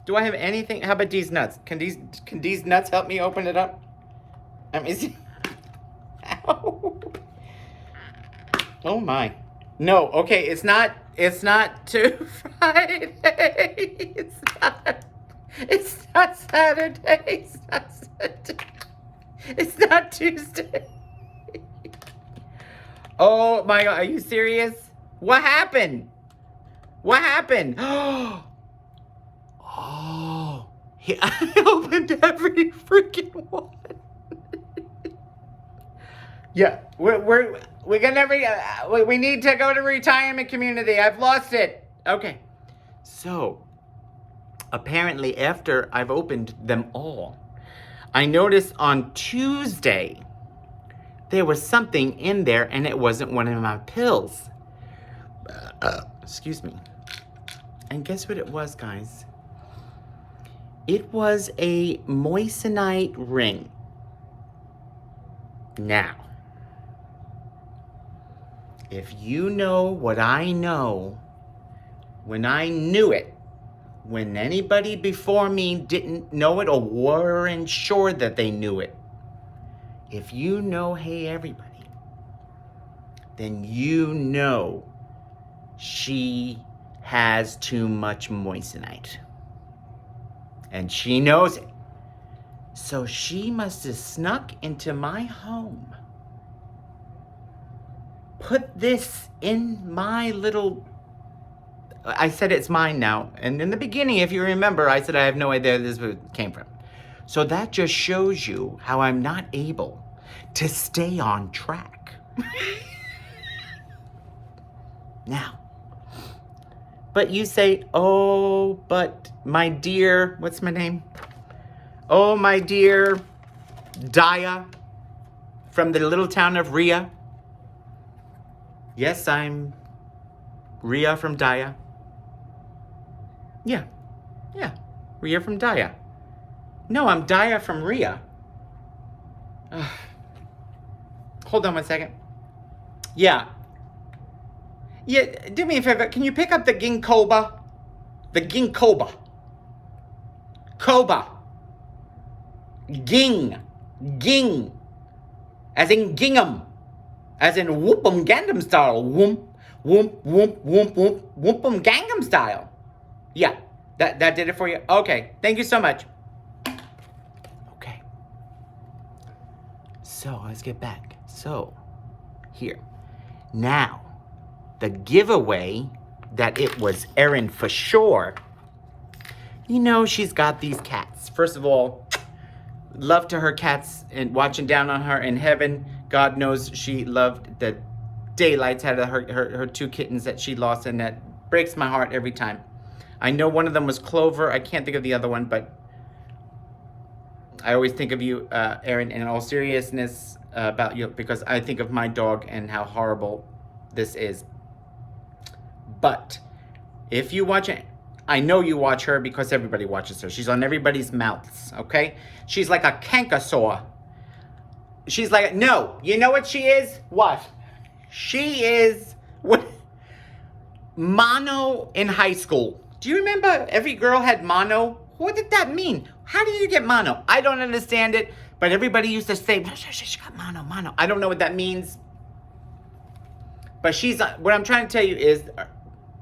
Do I have anything? How about these nuts? Can these nuts help me open it up? Let me see. Ow! Oh my. No, okay, it's not to Friday. It's not Saturday. It's not Tuesday. Oh my God, are you serious? What happened? What happened? Oh, I opened every freaking one. Yeah, we're gonna we need to go to retirement community. I've lost it. Okay, so apparently after I've opened them all, I noticed on Tuesday there was something in there and it wasn't one of my pills. Excuse me. And guess what it was, guys? It was a moissanite ring. Now, if you know what I know, when I knew it, when anybody before me didn't know it or weren't sure that they knew it, if you know, hey, everybody, then you know she has too much moissanite. And she knows it. So she must have snuck into my home, put this in my little, I said it's mine now. And in the beginning, if you remember, I said I have no idea this came from. So that just shows you how I'm not able to stay on track. Now, but you say, oh, but my dear, what's my name? Oh, my dear Daya from the little town of Rhea. Yes, I'm Rhea from Daya. Yeah, Rhea from Daya. No, I'm Daya from Rhea. Hold on one second. Yeah, do me a favor. Can you pick up the ginkgoba? The ginkgoba. Koba. Ging. As in gingham. As in whoop'em Gangnam style. Whoomp, whoomp, whoomp, whoomp, whoomp, whoop'em Gangnam style. Yeah, that did it for you? Okay, thank you so much. Okay. So, let's get back. So, here. Now, the giveaway that it was Erin for sure. You know, she's got these cats. First of all, love to her cats and watching down on her in heaven. God knows she loved the daylights out of her two kittens that she lost, and that breaks my heart every time. I know one of them was Clover. I can't think of the other one, but I always think of you, Erin, in all seriousness about you, because I think of my dog and how horrible this is. But if you watch it, I know you watch her because everybody watches her. She's on everybody's mouths, okay? She's like a canker sore. She's like, no, you know what she is? What? She is what? Mono in high school. Do you remember every girl had mono? What did that mean? How do you get mono? I don't understand it, but everybody used to say, she got mono, mono. I don't know what that means. But she's, what I'm trying to tell you is,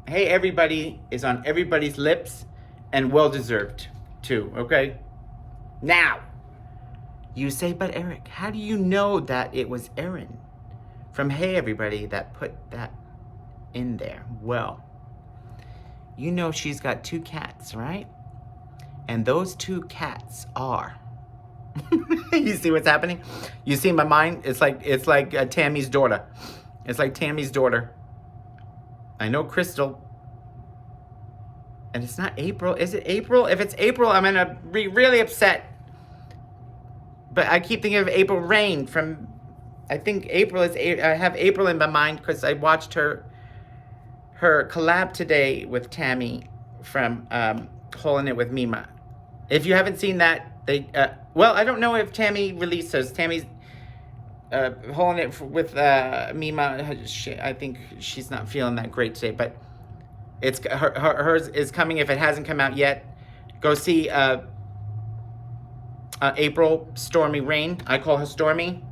hey, everybody is on everybody's lips, and well-deserved, too, okay? Now, you say, but Eric, how do you know that it was Erin from Hey Everybody that put that in there? Well, you know she's got 2 cats, right? And those 2 cats are, you see what's happening? You see my mind? It's like Tammy's daughter. It's like Tammy's daughter. I know Crystal. And it's not April. Is it April? If it's April, I'm gonna be really upset. But I keep thinking of April Rain from, I think April is, I have April in my mind because I watched her collab today with Tammy from Holding It With Mima. If you haven't seen that, well, I don't know if Tammy released hers. Tammy's Holding It with Mima. I think she's not feeling that great today, but it's hers is coming. If it hasn't come out yet, go see April Stormy Rain. I call her Stormy.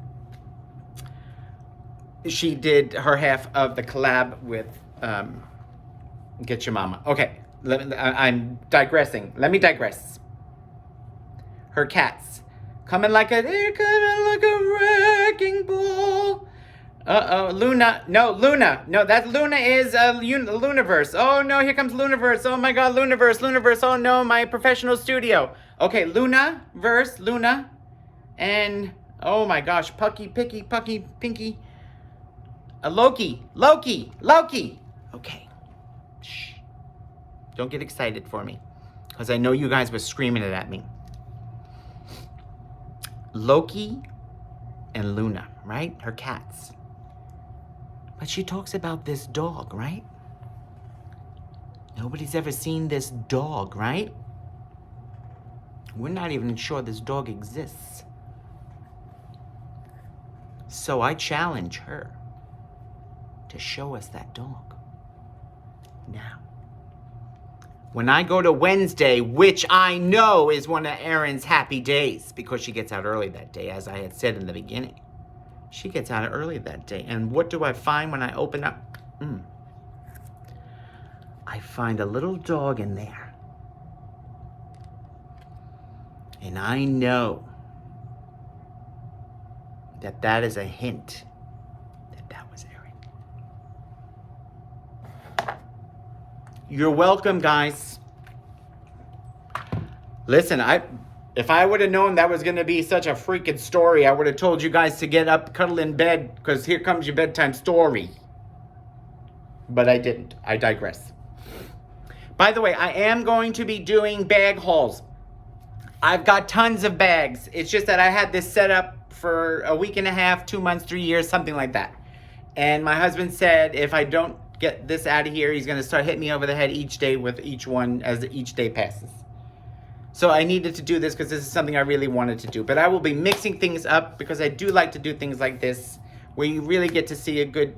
She did her half of the collab with Get Your Mama. Okay, I'm digressing. Let me digress. Her cats coming like a wrecking ball. Luna. No, that's Luna is Luniverse. Oh no, here comes Luniverse. Oh my God, Luniverse. Oh no, my professional studio. Okay, Luna, and oh my gosh, Pucky, Pinky. Loki. Okay, shh. Don't get excited for me, because I know you guys were screaming it at me. Loki and Luna, right? Her cats. But she talks about this dog, right? Nobody's ever seen this dog, right? We're not even sure this dog exists. So I challenge her to show us that dog. Now, when I go to Wednesday, which I know is one of Erin's happy days because she gets out early that day, as I had said in the beginning. She gets out early that day. And what do I find when I open up? I find a little dog in there. And I know that that is a hint that that was Erin. You're welcome, guys. Listen, if I would have known that was going to be such a freaking story, I would have told you guys to get up, cuddle in bed, because here comes your bedtime story. But I didn't. I digress. By the way, I am going to be doing bag hauls. I've got tons of bags. It's just that I had this set up for a week and a half, 2 months, 3 years, something like that. And my husband said if I don't get this out of here, he's going to start hitting me over the head each day with each one as each day passes. So I needed to do this because this is something I really wanted to do. But I will be mixing things up because I do like to do things like this where you really get to see a good,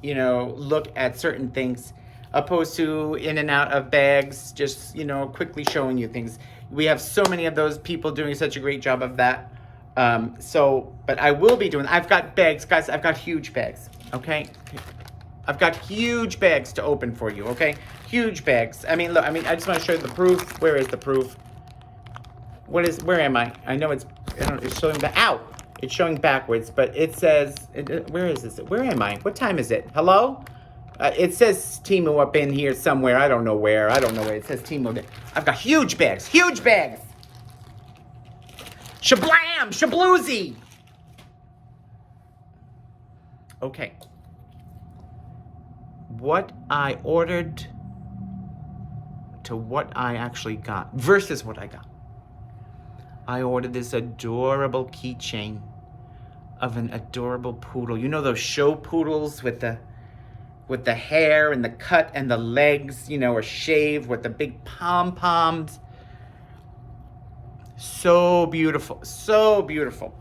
look at certain things opposed to in and out of bags, just, quickly showing you things. We have so many of those people doing such a great job of that. But I will be doing, I've got bags, guys, I've got huge bags, okay? I've got huge bags to open for you, okay? Huge bags. I mean, look, I just want to show you the proof. Where is the proof? Where am I? I know it's showing it's showing backwards, but it says, where is this? Where am I? What time is it? Hello? It says TEMU up in here somewhere. I don't know where. It says TEMU. I've got huge bags. Huge bags. Shablam! Shabloozy! Okay. What I ordered to what I actually got versus what I got. I ordered this adorable keychain of an adorable poodle. You know those show poodles with the with the hair and the cut, and the legs, you know, are shaved with the big pom-poms. So beautiful, so beautiful.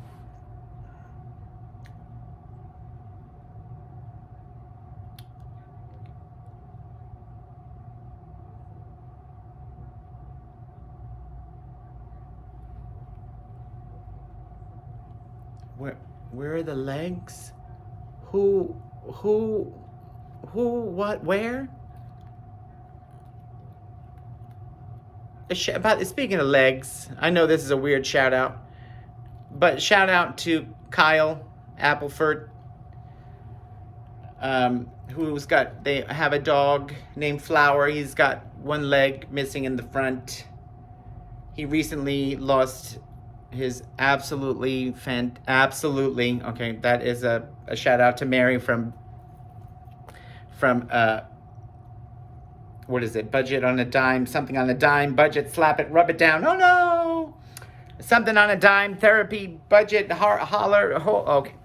Where are the legs? Who, what, where? Speaking of legs, I know this is a weird shout out, but shout out to Kyle Appleford, they have a dog named Flower. He's got one leg missing in the front. He recently lost his absolutely, okay, that is a shout out to Mary from what is it? Budget on a Dime, something on a dime, budget, slap it, rub it down. Oh no! Something on a dime, therapy, budget, holler, okay.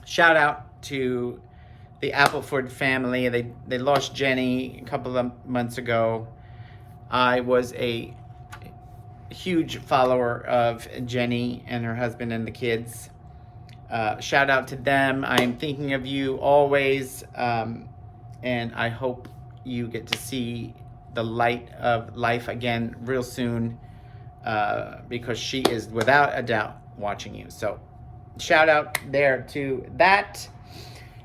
Shout out to the Appleford family. They lost Jenny a couple of months ago. I was a huge follower of Jenny and her husband and the kids. Shout out to them. I am thinking of you always, and I hope you get to see the light of life again real soon, because she is without a doubt watching you. So shout out there to that.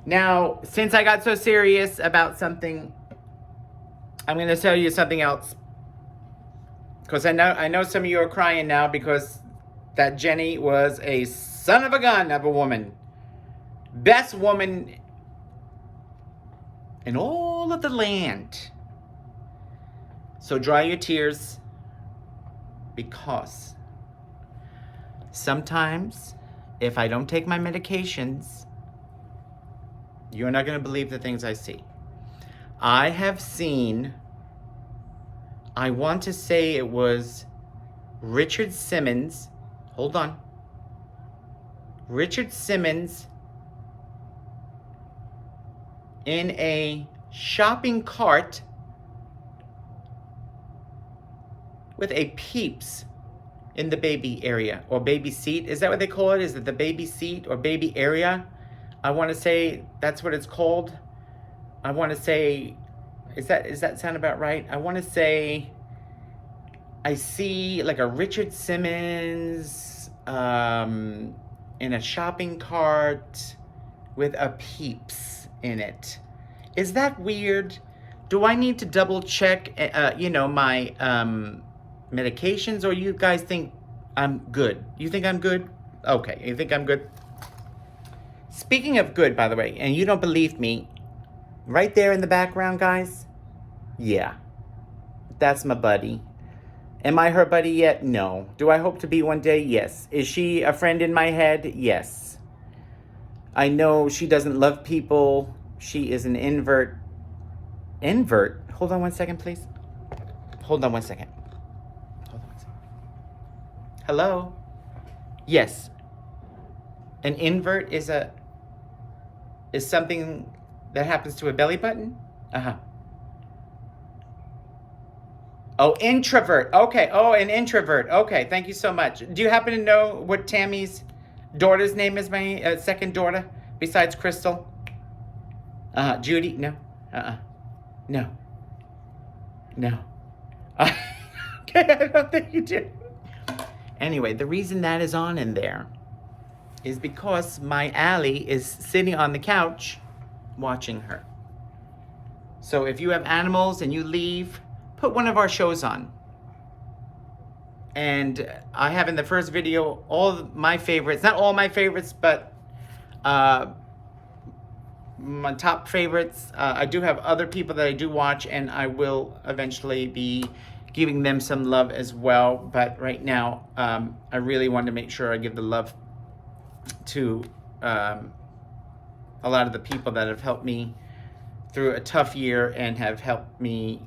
Now, since I got so serious about something, I'm going to tell you something else. Because I know some of you are crying now because that Jenny was a son of a gun of a woman. Best woman in all of the land. So dry your tears, because sometimes if I don't take my medications, you're not going to believe the things I see. I have seen, I want to say it was Richard Simmons. Hold on. Richard Simmons in a shopping cart with a Peeps in the baby area, or baby seat. Is that what they call it? Is it the baby seat or baby area? I want to say that's what it's called. I want to say, is that sound about right? I want to say I see like a Richard Simmons in a shopping cart with a Peeps in it. Is that weird? Do I need to double check, my medications, or you guys think I'm good? You think I'm good? Okay, you think I'm good? Speaking of good, by the way, and you don't believe me, right there in the background, guys, yeah, that's my buddy. Am I her buddy yet? No. Do I hope to be one day? Yes. Is she a friend in my head? Yes. I know she doesn't love people. She is an invert. Invert? Hold on one second, please. Hold on one second. Hello? Yes. An invert is something that happens to a belly button? Uh-huh. Oh, introvert. Okay. Oh, an introvert. Okay. Thank you so much. Do you happen to know what Tammy's daughter's name is, my second daughter, besides Crystal? Judy? No. No. No. Okay, I don't think you do. Anyway, the reason that is on in there is because my Allie is sitting on the couch watching her. So if you have animals and you leave, put one of our shows on. And I have in the first video all of my favorites, not all my favorites, but my top favorites. I do have other people that I do watch, and I will eventually be giving them some love as well. But right now, I really want to make sure I give the love to a lot of the people that have helped me through a tough year and have helped me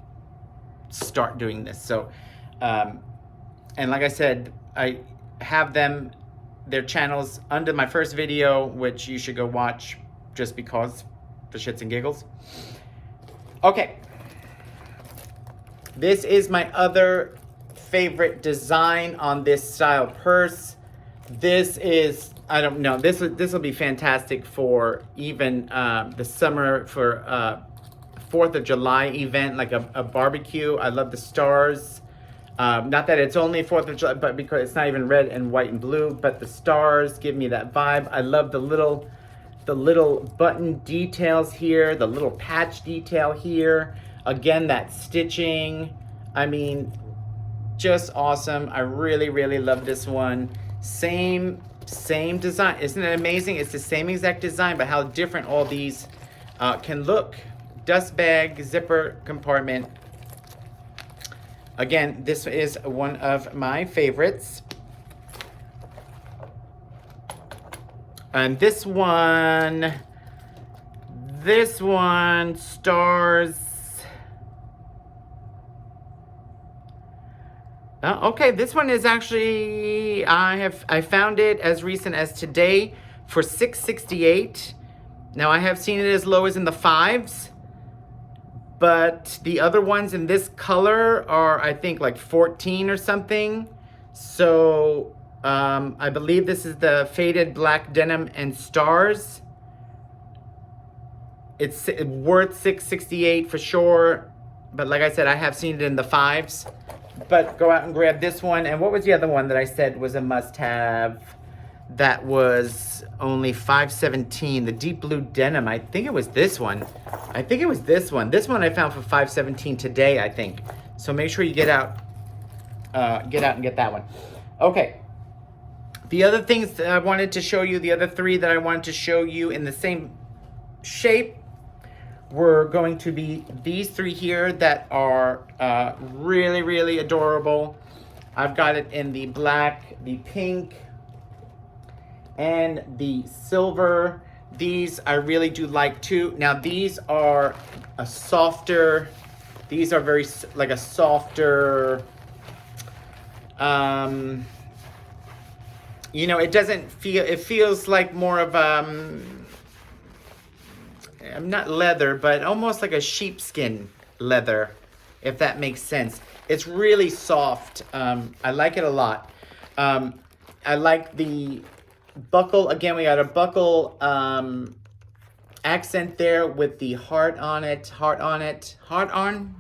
start doing this. So, and like I said, I have their channels under my first video, which you should go watch just because for shits and giggles. Okay. This is my other favorite design on this style purse. This is, I don't know, this will be fantastic for even the summer, for 4th of July event, like a barbecue. I love the stars. Not that it's only 4th of July, but because it's not even red and white and blue, but the stars give me that vibe. I love the little button details here, the little patch detail here. Again, that stitching. I mean, just awesome. I really, really love this one. Same design. Isn't it amazing? It's the same exact design, but how different all these can look. Dust bag, zipper compartment. Again, this is one of my favorites. And this one, stars. Okay, this one is actually, I found it as recent as today for $6.68. Now I have seen it as low as in the 5s, but the other ones in this color are, I think, like 14 or something. So I believe this is the faded black denim and stars. It's worth $6.68 for sure, but like I said, I have seen it in the 5s. But go out and grab this one. And what was the other one that I said was a must-have? That was only $5.17. The deep blue denim. I think it was this one. This one I found for $5.17 today, I think. So make sure you get out and get that one. Okay. The other things that I wanted to show you, the other three that I wanted to show you in the same shape, were going to be these three here that are really, really adorable. I've got it in the black, the pink, and the silver. These I really do like too. Now these are a softer, these are very like a softer, you know, it doesn't feel, it feels like more of not leather, but almost like a sheepskin leather, if that makes sense. It's really soft. I like it a lot. I like the buckle. Again, we got a buckle accent there with the heart on it. Heart on.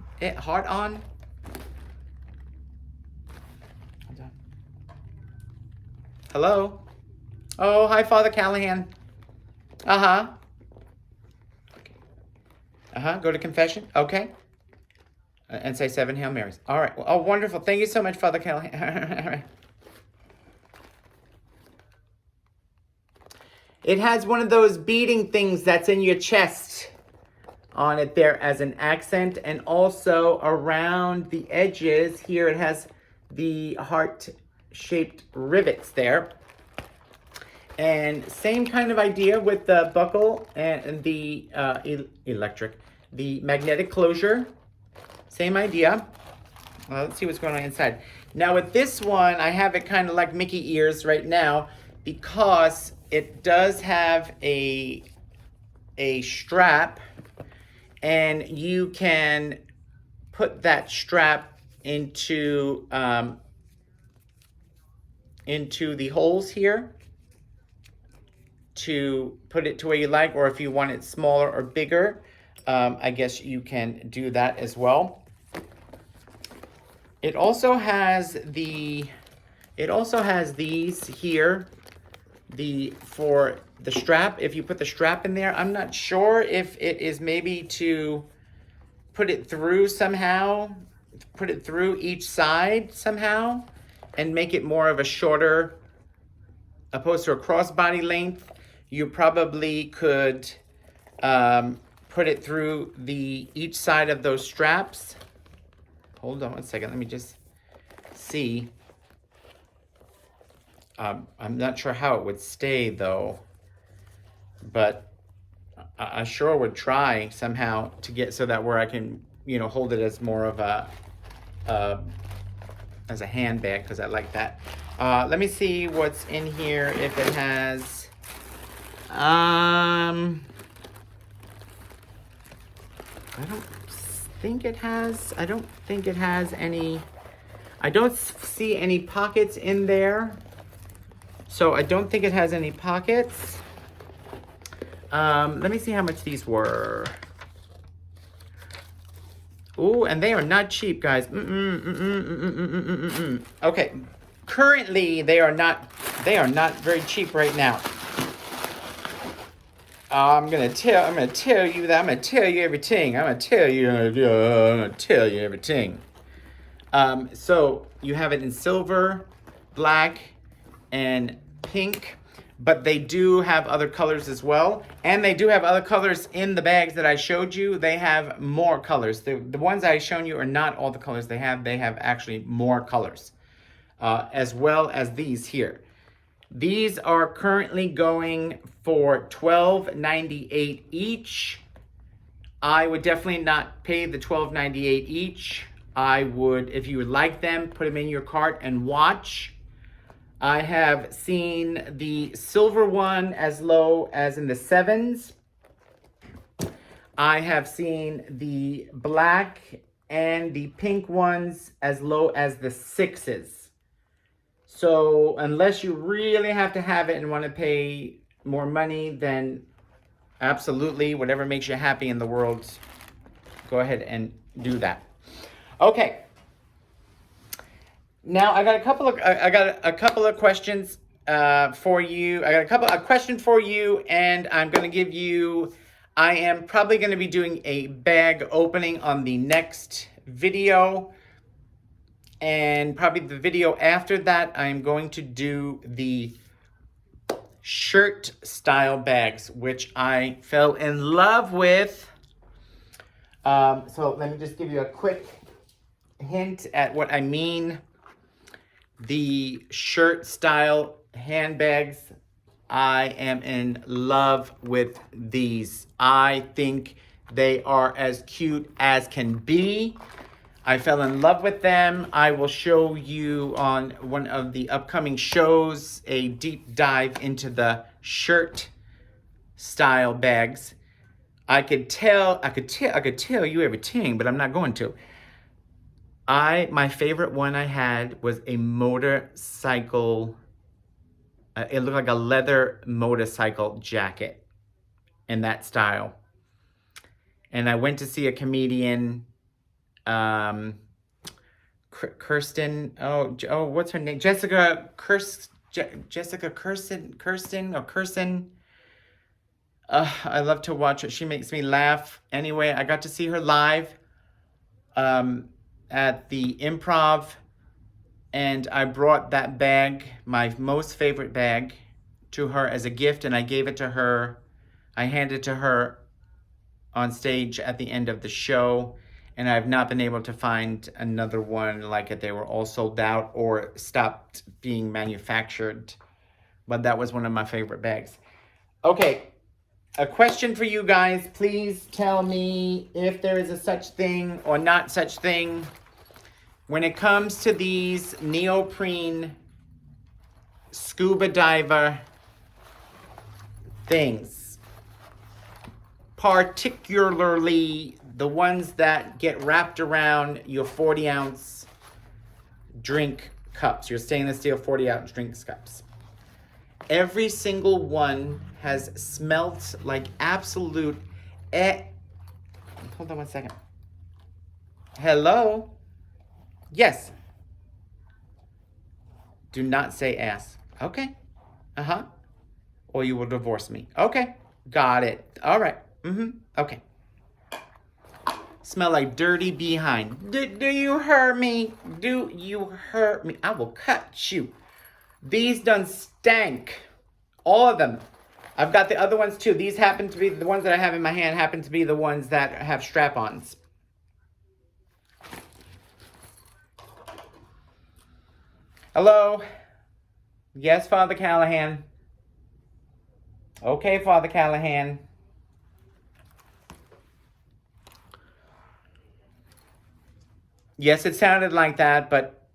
Hello? Oh, hi, Father Callahan. Uh-huh. Go to confession. Okay. And say 7 Hail Marys. All right. Well, oh, wonderful. Thank you so much, Father Callahan. It has one of those beading things that's in your chest on it there as an accent. And also around the edges here, it has the heart-shaped rivets there. And same kind of idea with the buckle and the the magnetic closure. Same idea. Well, let's see what's going on inside. Now with this one, I have it kind of like Mickey ears right now because it does have a strap, and you can put that strap into the holes here to put it to where you like, or if you want it smaller or bigger, I guess you can do that as well. It also has these here, for the strap. If you put the strap in there, I'm not sure if it is maybe to put it through somehow, put it through each side somehow, and make it more of a shorter, opposed to a crossbody length. You probably could put it through each side of those straps. Hold on one second, let me just see. I'm not sure how it would stay though, but I sure would try somehow to get so that where I can, you know, hold it as more of as a handbag, because I like that. Let me see what's in here, if it has, I don't think it has, I don't think it has any, I don't see any pockets in there. So I don't think it has any pockets. Let me see how much these were. Ooh, and they are not cheap, guys. Okay, currently they are not very cheap right now. I'm gonna tell you that. I'm gonna tell you everything. So you have it in silver, black, and pink, but they do have other colors as well. And they do have other colors in the bags that I showed you. They have more colors. The ones I've shown you are not all the colors they have. They have actually more colors, as well as these here. These are currently going for $12.98 each. I would definitely not pay the $12.98 each. I would, if you would like them, put them in your cart and watch. I have seen the silver one as low as in the 7s. I have seen the black and the pink ones as low as the 6s. So unless you really have to have it and want to pay more money, then absolutely, whatever makes you happy in the world, go ahead and do that. Okay. Now I got a couple of questions for you. I got a question for you, and I'm going to give you. I am probably going to be doing a bag opening on the next video. And probably the video after that, I'm going to do the shirt style bags, which I fell in love with. So let me just give you a quick hint at what I mean. The shirt style handbags, I am in love with these. I think they are as cute as can be. I fell in love with them. I will show you on one of the upcoming shows a deep dive into the shirt style bags. I could tell you everything, but I'm not going to. My favorite one I had was a motorcycle. It looked like a leather motorcycle jacket in that style. And I went to see a comedian, Kirsten, what's her name? Jessica Kirsten. I love to watch her. She makes me laugh. Anyway, I got to see her live at the Improv, and I brought that bag, my most favorite bag, to her as a gift, and I gave it to her. I handed it to her on stage at the end of the show, and I've not been able to find another one like it. They were all sold out or stopped being manufactured, but that was one of my favorite bags. Okay, a question for you guys. Please tell me if there is a such thing or not such thing when it comes to these neoprene scuba diver things, particularly the ones that get wrapped around your 40-ounce drink cups, your stainless steel 40-ounce drink cups. Every single one has smelt like absolute Hold on one second. Hello? Yes. Do not say ass. Okay. Uh-huh. Or you will divorce me. Okay. Got it. All right. Okay. Smell like dirty behind. Do you hear me? Do you hear me? I will cut you. These done stank. All of them. I've got the other ones too. These happen to be, the ones that I have in my hand happen to be the ones that have strap-ons. Hello? Yes, Father Callahan. Okay, Father Callahan. Yes, it sounded like that, but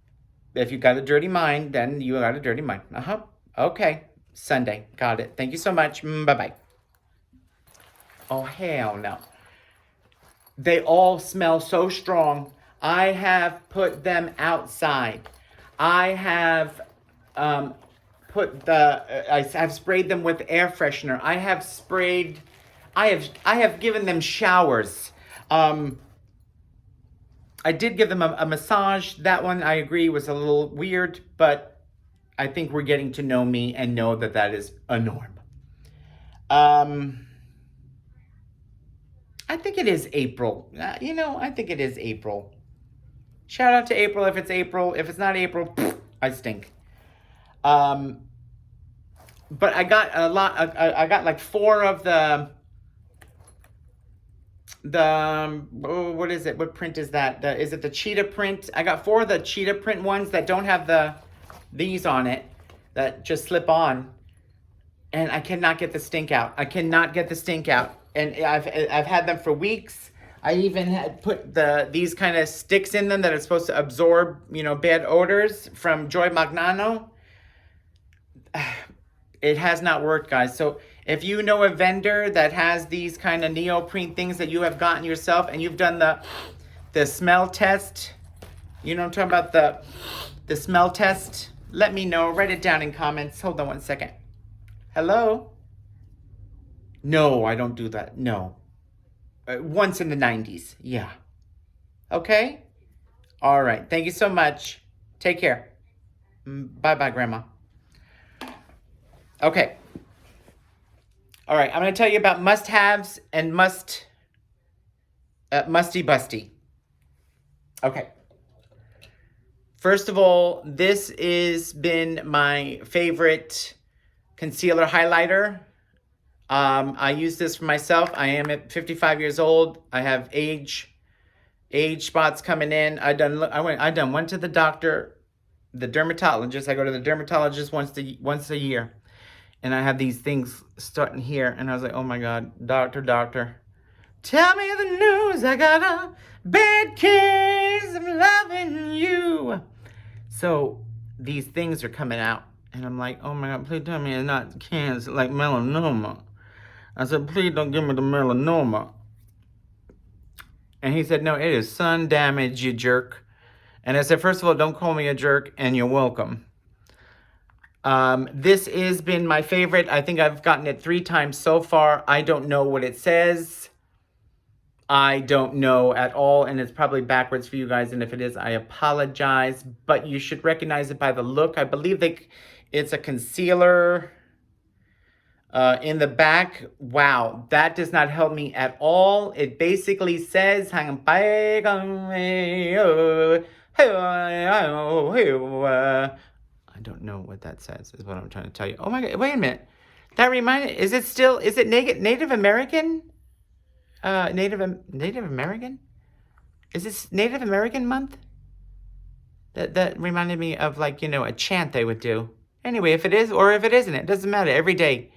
if you got a dirty mind, then you got a dirty mind. Okay. Sunday. Got it. Thank you so much. Bye-bye. Oh, hell no. They all smell so strong. I have put them outside. I have I've sprayed them with air freshener. I have given them showers. I did give them a massage. That one, I agree, was a little weird, but I think we're getting to know me and know that that is a norm. I think it is April. I think it is April. Shout out to April if it's April. If it's not April, I stink. But I got a lot. I got like 4 of what is it? What print is that? Is it the cheetah print? I got 4 of the cheetah print ones that don't have these on it, that just slip on, and I cannot get the stink out. I cannot get the stink out, and I've had them for weeks. I even had put these kind of sticks in them that are supposed to absorb, bad odors from Joy Magnano. It has not worked, guys. So if you know a vendor that has these kind of neoprene things that you have gotten yourself, and you've done the smell test, you know what I'm talking about, the smell test, let me know. Write it down in comments. Hold on one second. Hello? No, I don't do that. No. Once in the 90s. Yeah. Okay? All right. Thank you so much. Take care. Bye-bye, Grandma. Okay. All right. I'm going to tell you about must-haves and musty-busty. Okay. First of all, this has been my favorite concealer highlighter. I use this for myself. I am at 55 years old. I have age spots coming in. Went to the doctor, the dermatologist. I go to the dermatologist once a year, and I have these things starting here. And I was like, oh my God, doctor, tell me the news. I got a bad case of loving you. So these things are coming out, and I'm like, oh my God, please tell me it's not cancer, like melanoma. I said, please don't give me the melanoma. And he said, no, it is sun damage, you jerk. And I said, first of all, don't call me a jerk, and you're welcome. This has been my favorite. I think I've gotten it 3 times so far. I don't know what it says. I don't know at all, and it's probably backwards for you guys, and if it is, I apologize. But you should recognize it by the look. I believe it's a concealer. In the back, wow, that does not help me at all. It basically says, I don't know what that says, is what I'm trying to tell you. Oh my God, wait a minute. That reminded, is it Native American? Native American? Is this Native American month? That reminded me of, like, a chant they would do. Anyway, if it is or if it isn't, it doesn't matter. Every day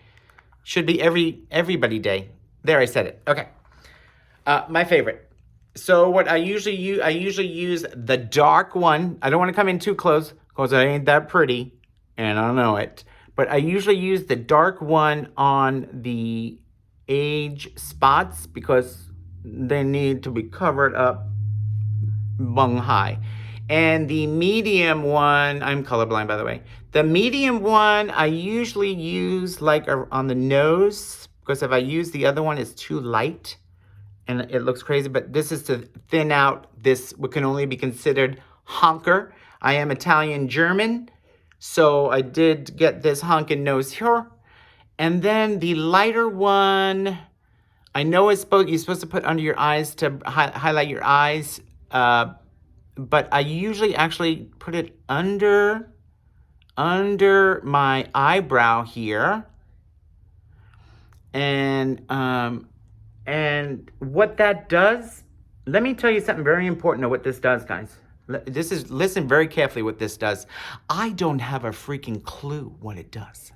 should be everybody day. There, I said it. Okay. My favorite. So what I usually use the dark one. I don't want to come in too close because I ain't that pretty, and I know it. But I usually use the dark one on the age spots because they need to be covered up bung high. And the medium one, I'm colorblind, by the way. The medium one, I usually use like on the nose, because if I use the other one, it's too light and it looks crazy. But this is to thin out this, what can only be considered honker. I am Italian German, so I did get this honking nose here. And then the lighter one, I know you're supposed to put under your eyes to highlight your eyes, but I usually actually put it under my eyebrow here. And what that does, let me tell you something very important of what this does, guys. Listen very carefully what this does. I don't have a freaking clue what it does,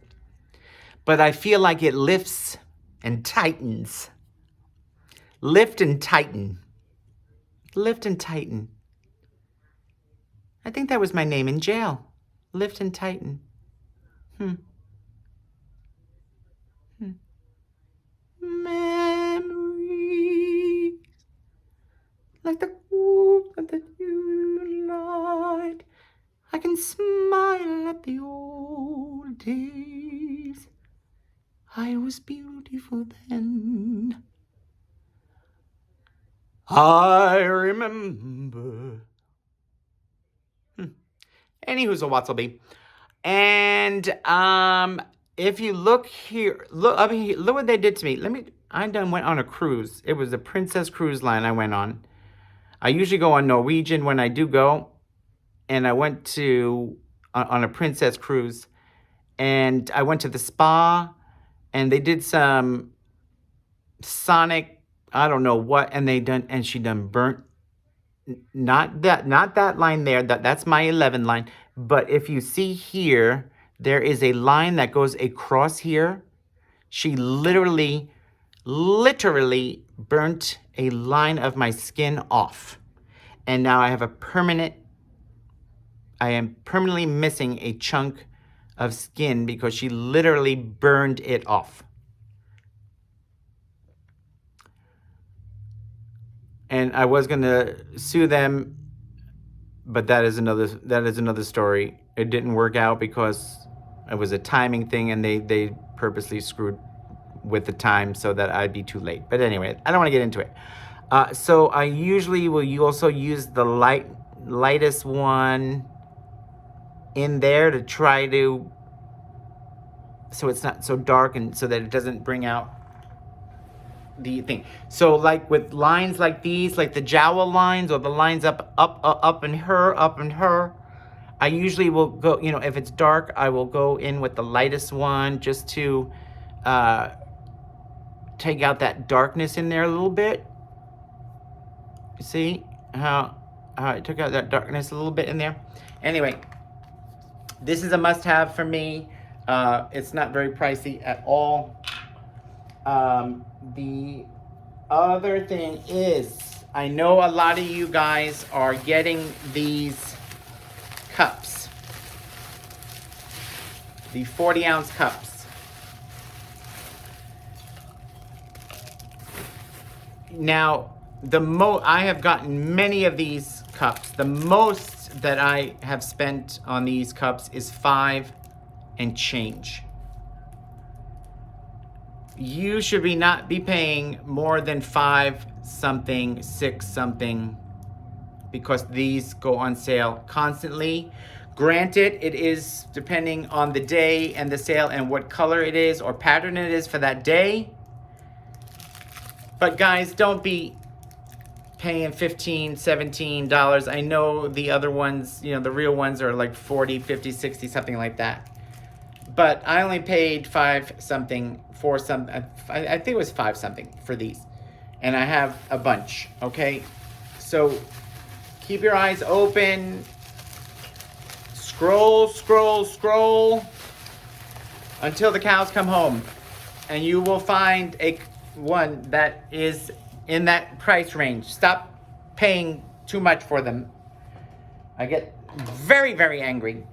but I feel like it lifts and tightens. Lift and tighten. Lift and tighten. I think that was my name in jail. Lift and tighten. Memories. days. I was beautiful then. I remember. Anywho's a Watsleby. And if you look here, look up here, look what they did to me. I went on a cruise. It was a Princess Cruise Line I went on. I usually go on Norwegian when I do go. And I went on a Princess Cruise. And I went to the spa. And they did some sonic, I don't know what. And she done burnt. Not that line there. That's my 11 line. But if you see here, there is a line that goes across here. She literally burnt a line of my skin off. And now I am permanently missing a chunk of skin because she literally burned it off. And I was gonna sue them, but that is another story. It didn't work out because it was a timing thing, and they purposely screwed with the time so that I'd be too late. But anyway, I don't want to get into it. So I usually will also use the lightest one in there to try to, so it's not so dark and so that it doesn't bring out the thing. So like with lines like these, like the jowl lines or the lines up in her, I usually will go, if it's dark, I will go in with the lightest one just to take out that darkness in there a little bit. You see how I took out that darkness a little bit in there? Anyway, this is a must-have for me. It's not very pricey at all. The other thing is, I know a lot of you guys are getting these cups, the 40-ounce cups. Now, I have gotten many of these cups. The most that I have spent on these cups is $5 and change. You should not be paying more than $5 something, $6 something, because these go on sale constantly. Granted, it is depending on the day and the sale and what color it is or pattern it is for that day. But guys, don't be paying $15, $17. I know the other ones, the real ones are like $40, $50, $60, something like that. But I only paid $5 something for some, I think it was $5 something for these. And I have a bunch, okay? So keep your eyes open. Scroll, scroll, scroll until the cows come home. And you will find one that is in that price range. Stop paying too much for them. I get very, very angry.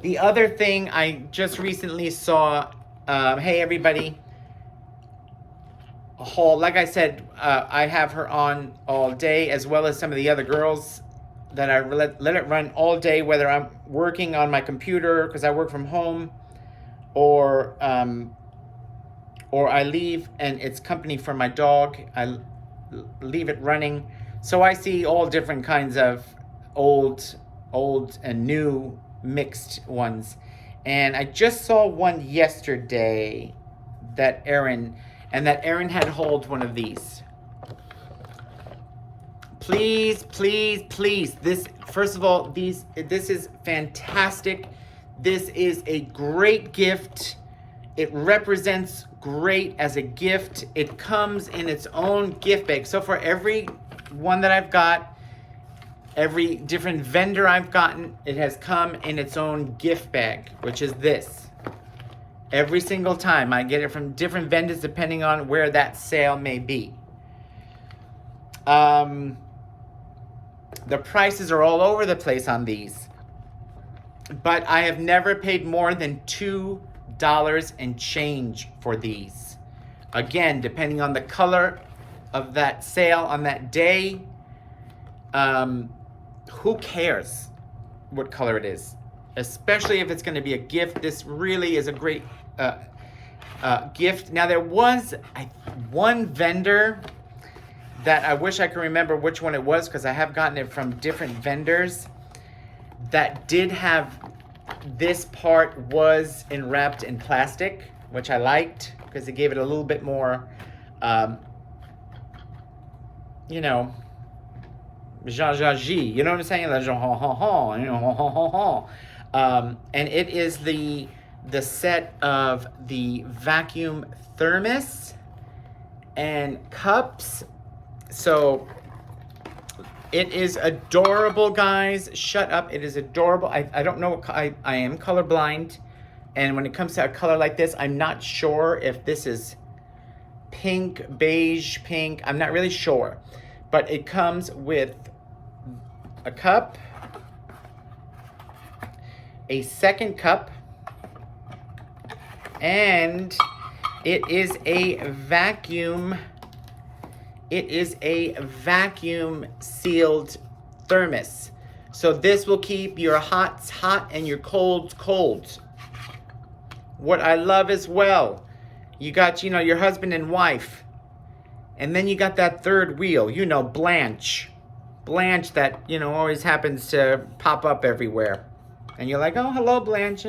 The other thing I just recently saw, hey everybody, a haul. Like I said, I have her on all day, as well as some of the other girls that I let it run all day, whether I'm working on my computer because I work from home, or I leave and it's company for my dog. I leave it running. So I see all different kinds of old and new mixed ones. And I just saw one yesterday that Erin had hold one of these. Please, please, please. This, first of all, this is fantastic. This is a great gift. It represents great as a gift. It comes in its own gift bag. So for every one that I've got, every different vendor I've gotten, it has come in its own gift bag, which is this. Every single time I get it from different vendors depending on where that sale may be. The prices are all over the place on these, but I have never paid more than $2 and change for these. Again, depending on the color of that sale on that day. Who cares what color it is? especially if it's going to be a gift. This really is a great gift. Now, there was one vendor that I wish I could remember which one it was, because I have gotten it from different vendors, that did have this part was enwrapped in plastic, which I liked because it gave it a little bit more, you know, you know what I'm saying? And it is the set of the vacuum thermos and cups. So it is adorable, guys. Shut up. It is adorable. I don't know what I am colorblind. And when it comes to a color like this, I'm not sure if this is pink, beige, pink. I'm not really sure. But it comes with a cup, a second cup, and it is a vacuum. It is a vacuum sealed thermos. So this will keep your hots hot and your colds cold. What I love as well, you got, you know, your husband and wife, and then you got that third wheel, you know, Blanche that, you know, always happens to pop up everywhere. And you're like, oh, hello, Blanche.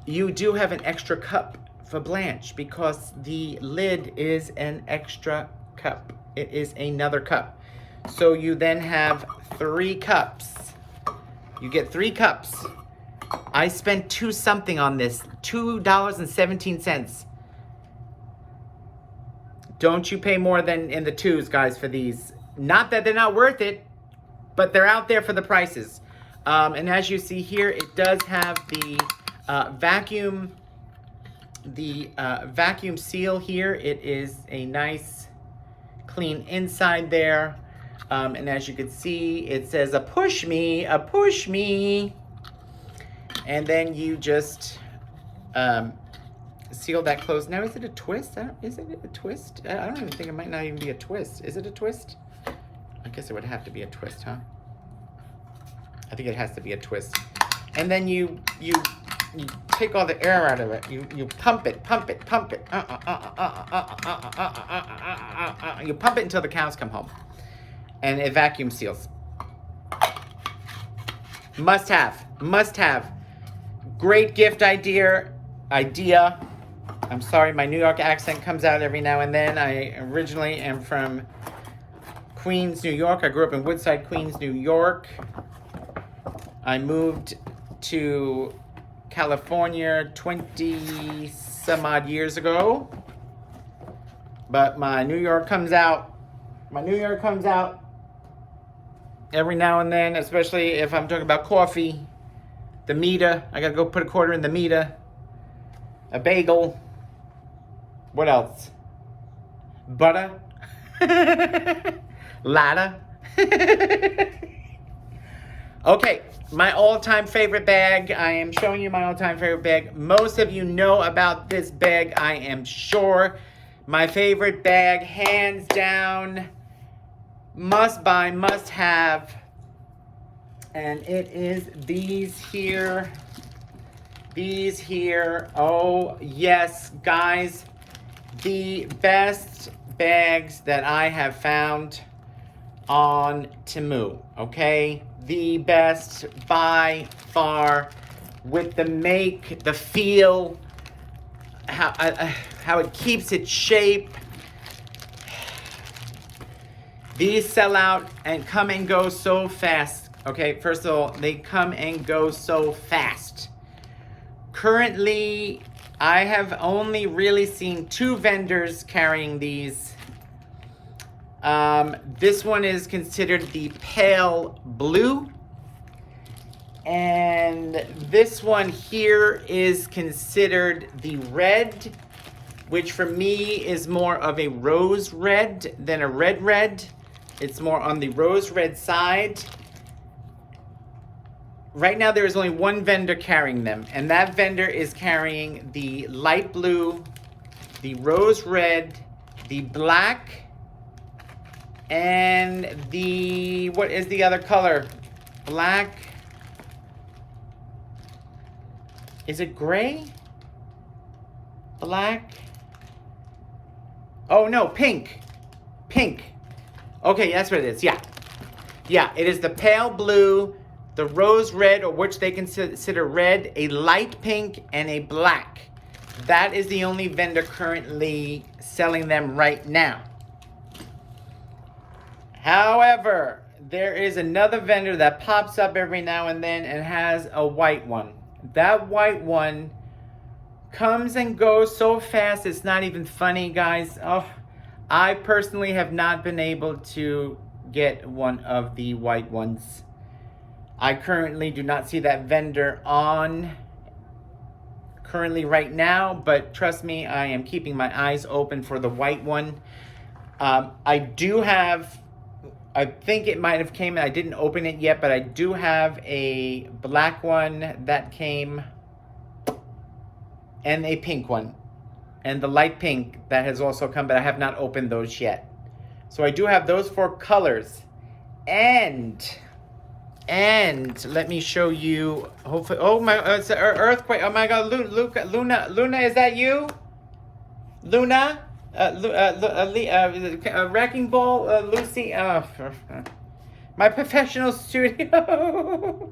You do have an extra cup for Blanche because the lid is an extra cup. It is another cup. So you then have 3 cups. You get 3 cups. I spent $2 something on this, $2.17. Don't you pay more than in the twos, guys, for these. Not that they're not worth it, but they're out there for the prices. And as you see here, it does have the vacuum seal here. It is a nice clean inside there. And as you can see, it says a push me. And then you just seal that closed. Now, is it a twist? Is it a twist? I don't even think it might not even be a twist. Is it a twist? I guess it would have to be a twist, huh? I think it has to be a twist. And then you take all the air out of it. You pump it. You pump it until the cows come home. And it vacuum seals. Must have. Great gift idea. I'm sorry, my New York accent comes out every now and then. I originally am from Queens, New York. I grew up in Woodside, Queens, New York. I moved to California 20 some odd years ago. But my New York comes out. Every now and then, especially if I'm talking about coffee. The Mita, I gotta go put a quarter in the Mita. A bagel. What else? Butter. Latta. Okay, my all-time favorite bag. I am showing you my all-time favorite bag. Most of you know about this bag, I am sure. My favorite bag, hands down, must buy, must have. And it is these here. Oh, yes, guys. The best bags that I have found on Temu, okay? The best by far, with the make, the feel, how it keeps its shape. These sell out and come and go so fast. Okay, first of all, they come and go so fast. Currently, I have only really seen 2 vendors carrying these. This one is considered the pale blue. And this one here is considered the red, which for me is more of a rose red than a red. It's more on the rose red side. Right now, there is only one vendor carrying them, and that vendor is carrying the light blue, the rose red, the black, and the, what is the other color? Black, Is it gray? Black? Oh no, pink. Pink. Okay, that's what it is. Yeah. Yeah, it is the pale blue, the rose red, or which they consider red, a light pink, and a black. That is the only vendor currently selling them right now. However, there is another vendor that pops up every now and then and has a white one. That white one comes and goes so fast, it's not even funny, guys. Oh, I personally have not been able to get one of the white ones. I currently do not see that vendor on currently right now, but trust me, I am keeping my eyes open for the white one. I do have, I think it might have came, I didn't open it yet, but I do have a black one that came and a pink one and the light pink that has also come, but I have not opened those yet. So I do have those 4 colors. And let me show you, hopefully, oh my, it's an earthquake. Oh my God, Luna, is that you? Luna? Wrecking Ball, Lucy, my professional studio.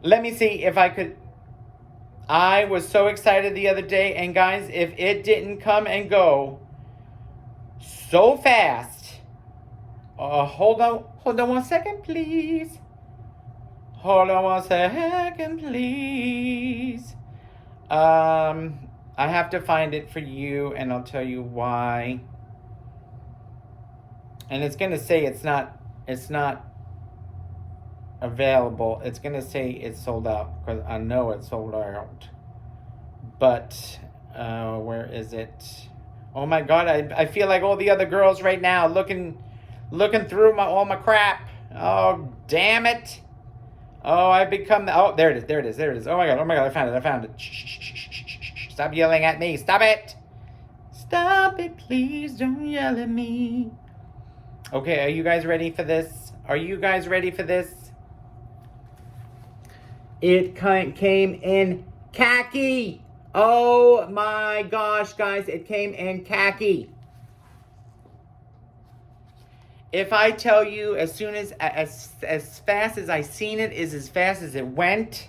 Let me see if I could. I was so excited the other day, and guys, if it didn't come and go so fast. Hold on 1 second, please. Hold on 1 second, please. I have to find it for you, and I'll tell you why. And it's gonna say it's not available. It's gonna say it's sold out because I know it's sold out. But where is it? Oh my God! I feel like all the other girls right now looking through all my crap. Oh damn it! Oh, I've become the. Oh, there it is. Oh my God! I found it. Shh. Stop yelling at me. Stop it. Stop it, please. Don't yell at me. Okay, are you guys ready for this? It came in khaki. Oh my gosh, guys, it came in khaki. If I tell you as fast as I seen it is as fast as it went.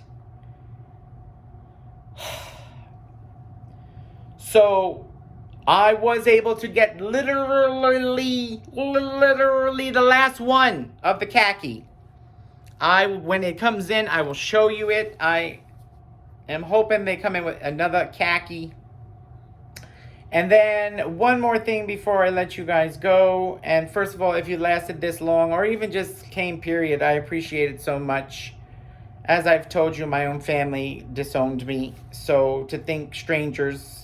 So I was able to get literally the last one of the khaki. When it comes in, I will show you it. I am hoping they come in with another khaki. And then one more thing before I let you guys go. And first of all, if you lasted this long or even just came period, I appreciate it so much. As I've told you, my own family disowned me. So to think strangers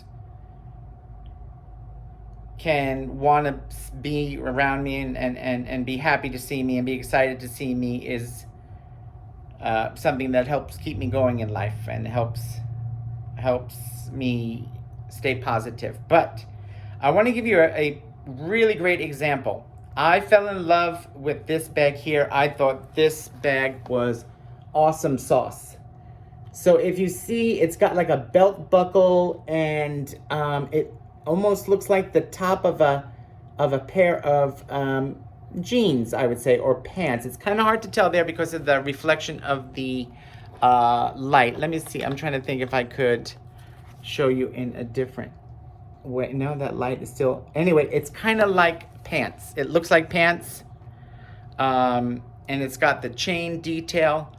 can want to be around me and be happy to see me and be excited to see me is something that helps keep me going in life and helps me stay positive. But I want to give you a really great example. I fell in love with this bag here. I thought this bag was awesome sauce. So if you see, it's got like a belt buckle, and it almost looks like the top of a pair of jeans, I would say, or pants. It's kind of hard to tell there because of the reflection of the light. Let me see. I'm trying to think if I could show you in a different way. No, that light is still. Anyway, it's kind of like pants. It looks like pants. And it's got the chain detail.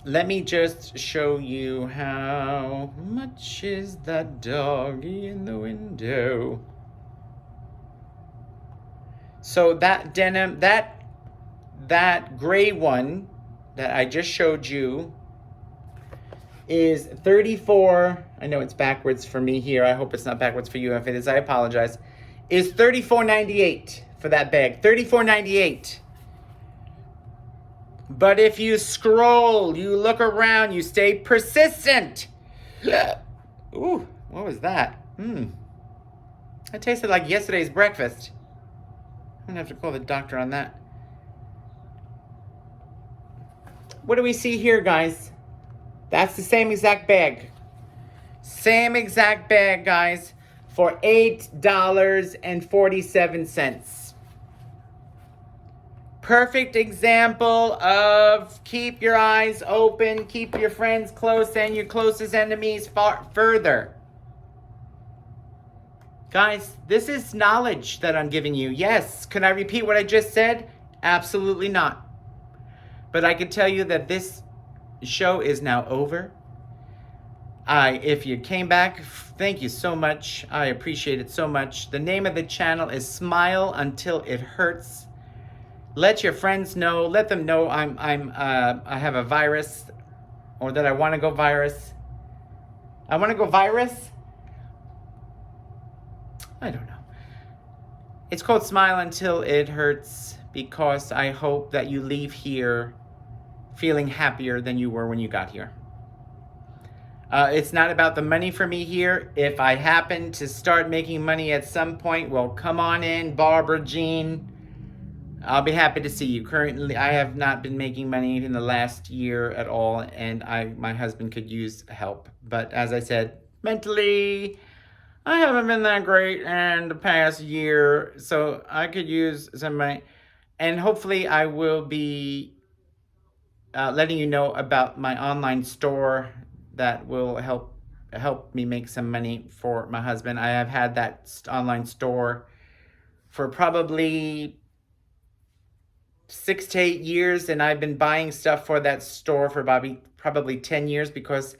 Let me just show you how much is that doggy in the window. So that denim, that gray one that I just showed you is 34. I know it's backwards for me here. I hope it's not backwards for you. If it is, I apologize. Is $34.98 for that bag. $34.98. But if you scroll, you look around, you stay persistent. Ooh, what was that? That tasted like yesterday's breakfast. I'm gonna have to call the doctor on that. What do we see here, guys? That's the same exact bag. Same exact bag, guys, for $8.47. Perfect example of keep your eyes open, keep your friends close and your closest enemies far further. Guys, this is knowledge that I'm giving you. Yes, can I repeat what I just said? Absolutely not. But I can tell you that this show is now over. If you came back, thank you so much. I appreciate it so much. The name of the channel is Smile Until It Hurts. Let your friends know. Let them know I have a virus, or that I want to go virus. I want to go virus. I don't know. It's called Smile Until It Hurts because I hope that you leave here feeling happier than you were when you got here. It's not about the money for me here. If I happen to start making money at some point, well, come on in, Barbara Jean. I'll be happy to see you. Currently, I have not been making money in the last year at all, and my husband could use help. But as I said, mentally, I haven't been that great in the past year, so I could use some money. And hopefully I will be letting you know about my online store that will help me make some money for my husband. I have had that online store for probably 6 to 8 years, and I've been buying stuff for that store for probably 10 years because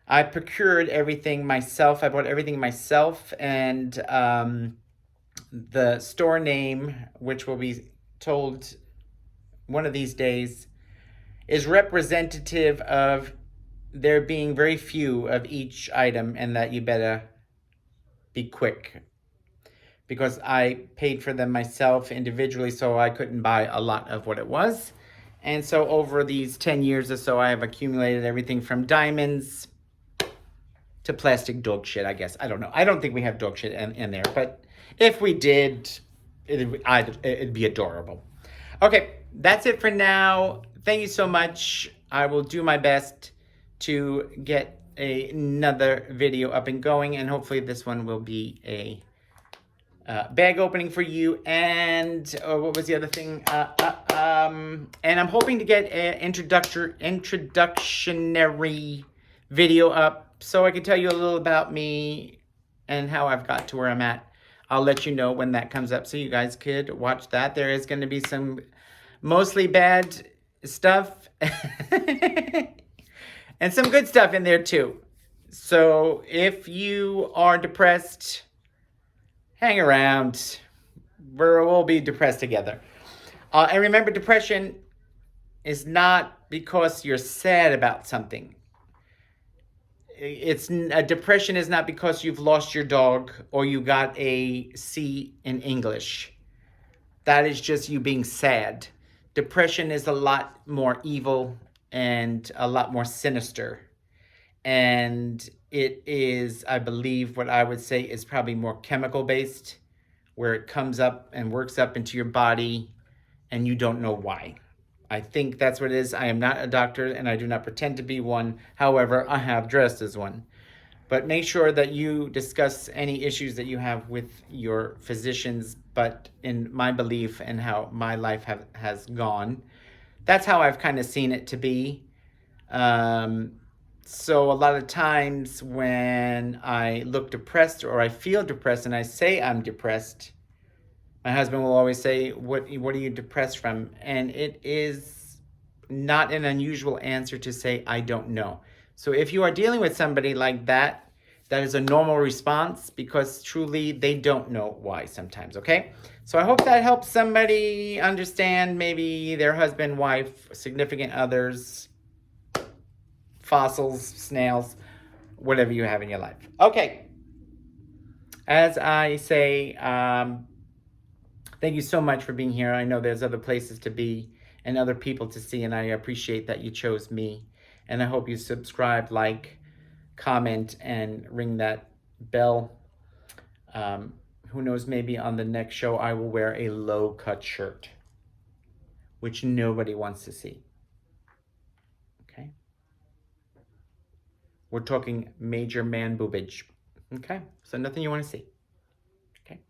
I procured everything myself. I bought everything myself, and the store name, which will be told one of these days, is representative of there being very few of each item, and that you better be quick. Because I paid for them myself individually, so I couldn't buy a lot of what it was. And so over these 10 years or so, I have accumulated everything from diamonds to plastic dog shit, I guess. I don't know. I don't think we have dog shit in there, but if we did, it'd be adorable. Okay, that's it for now. Thank you so much. I will do my best to get another video up and going, and hopefully this one will be a bag opening for you. And what was the other thing? And I'm hoping to get an introductionary video up so I can tell you a little about me and how I've got to where I'm at. I'll let you know when that comes up so you guys could watch that. There is going to be some mostly bad stuff and some good stuff in there too. So if you are depressed, hang around. We'll be depressed together. And remember, depression is not because you're sad about something. Depression is not because you've lost your dog or you got a C in English. That is just you being sad. Depression is a lot more evil and a lot more sinister. And it is, I believe, what I would say is probably more chemical based, where it comes up and works up into your body and you don't know why. I think that's what it is. I am not a doctor and I do not pretend to be one. However, I have dressed as one. But make sure that you discuss any issues that you have with your physicians. But in my belief and how my life has gone, that's how I've kind of seen it to be. So a lot of times when I look depressed or I feel depressed and I say I'm depressed, my husband will always say, what are you depressed from? And it is not an unusual answer to say, I don't know. So if you are dealing with somebody like that, that is a normal response because truly they don't know why sometimes, okay? So I hope that helps somebody understand maybe their husband, wife, significant others, fossils, snails, whatever you have in your life. Okay. As I say, thank you so much for being here. I know there's other places to be and other people to see, and I appreciate that you chose me. And I hope you subscribe, like, comment, and ring that bell. Who knows, maybe on the next show I will wear a low-cut shirt, which nobody wants to see. Okay? We're talking major man boobage. Okay? So nothing you want to see. Okay?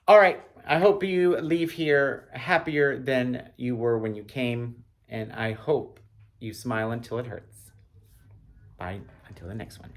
All right. I hope you leave here happier than you were when you came. And I hope you smile until it hurts. Bye until the next one.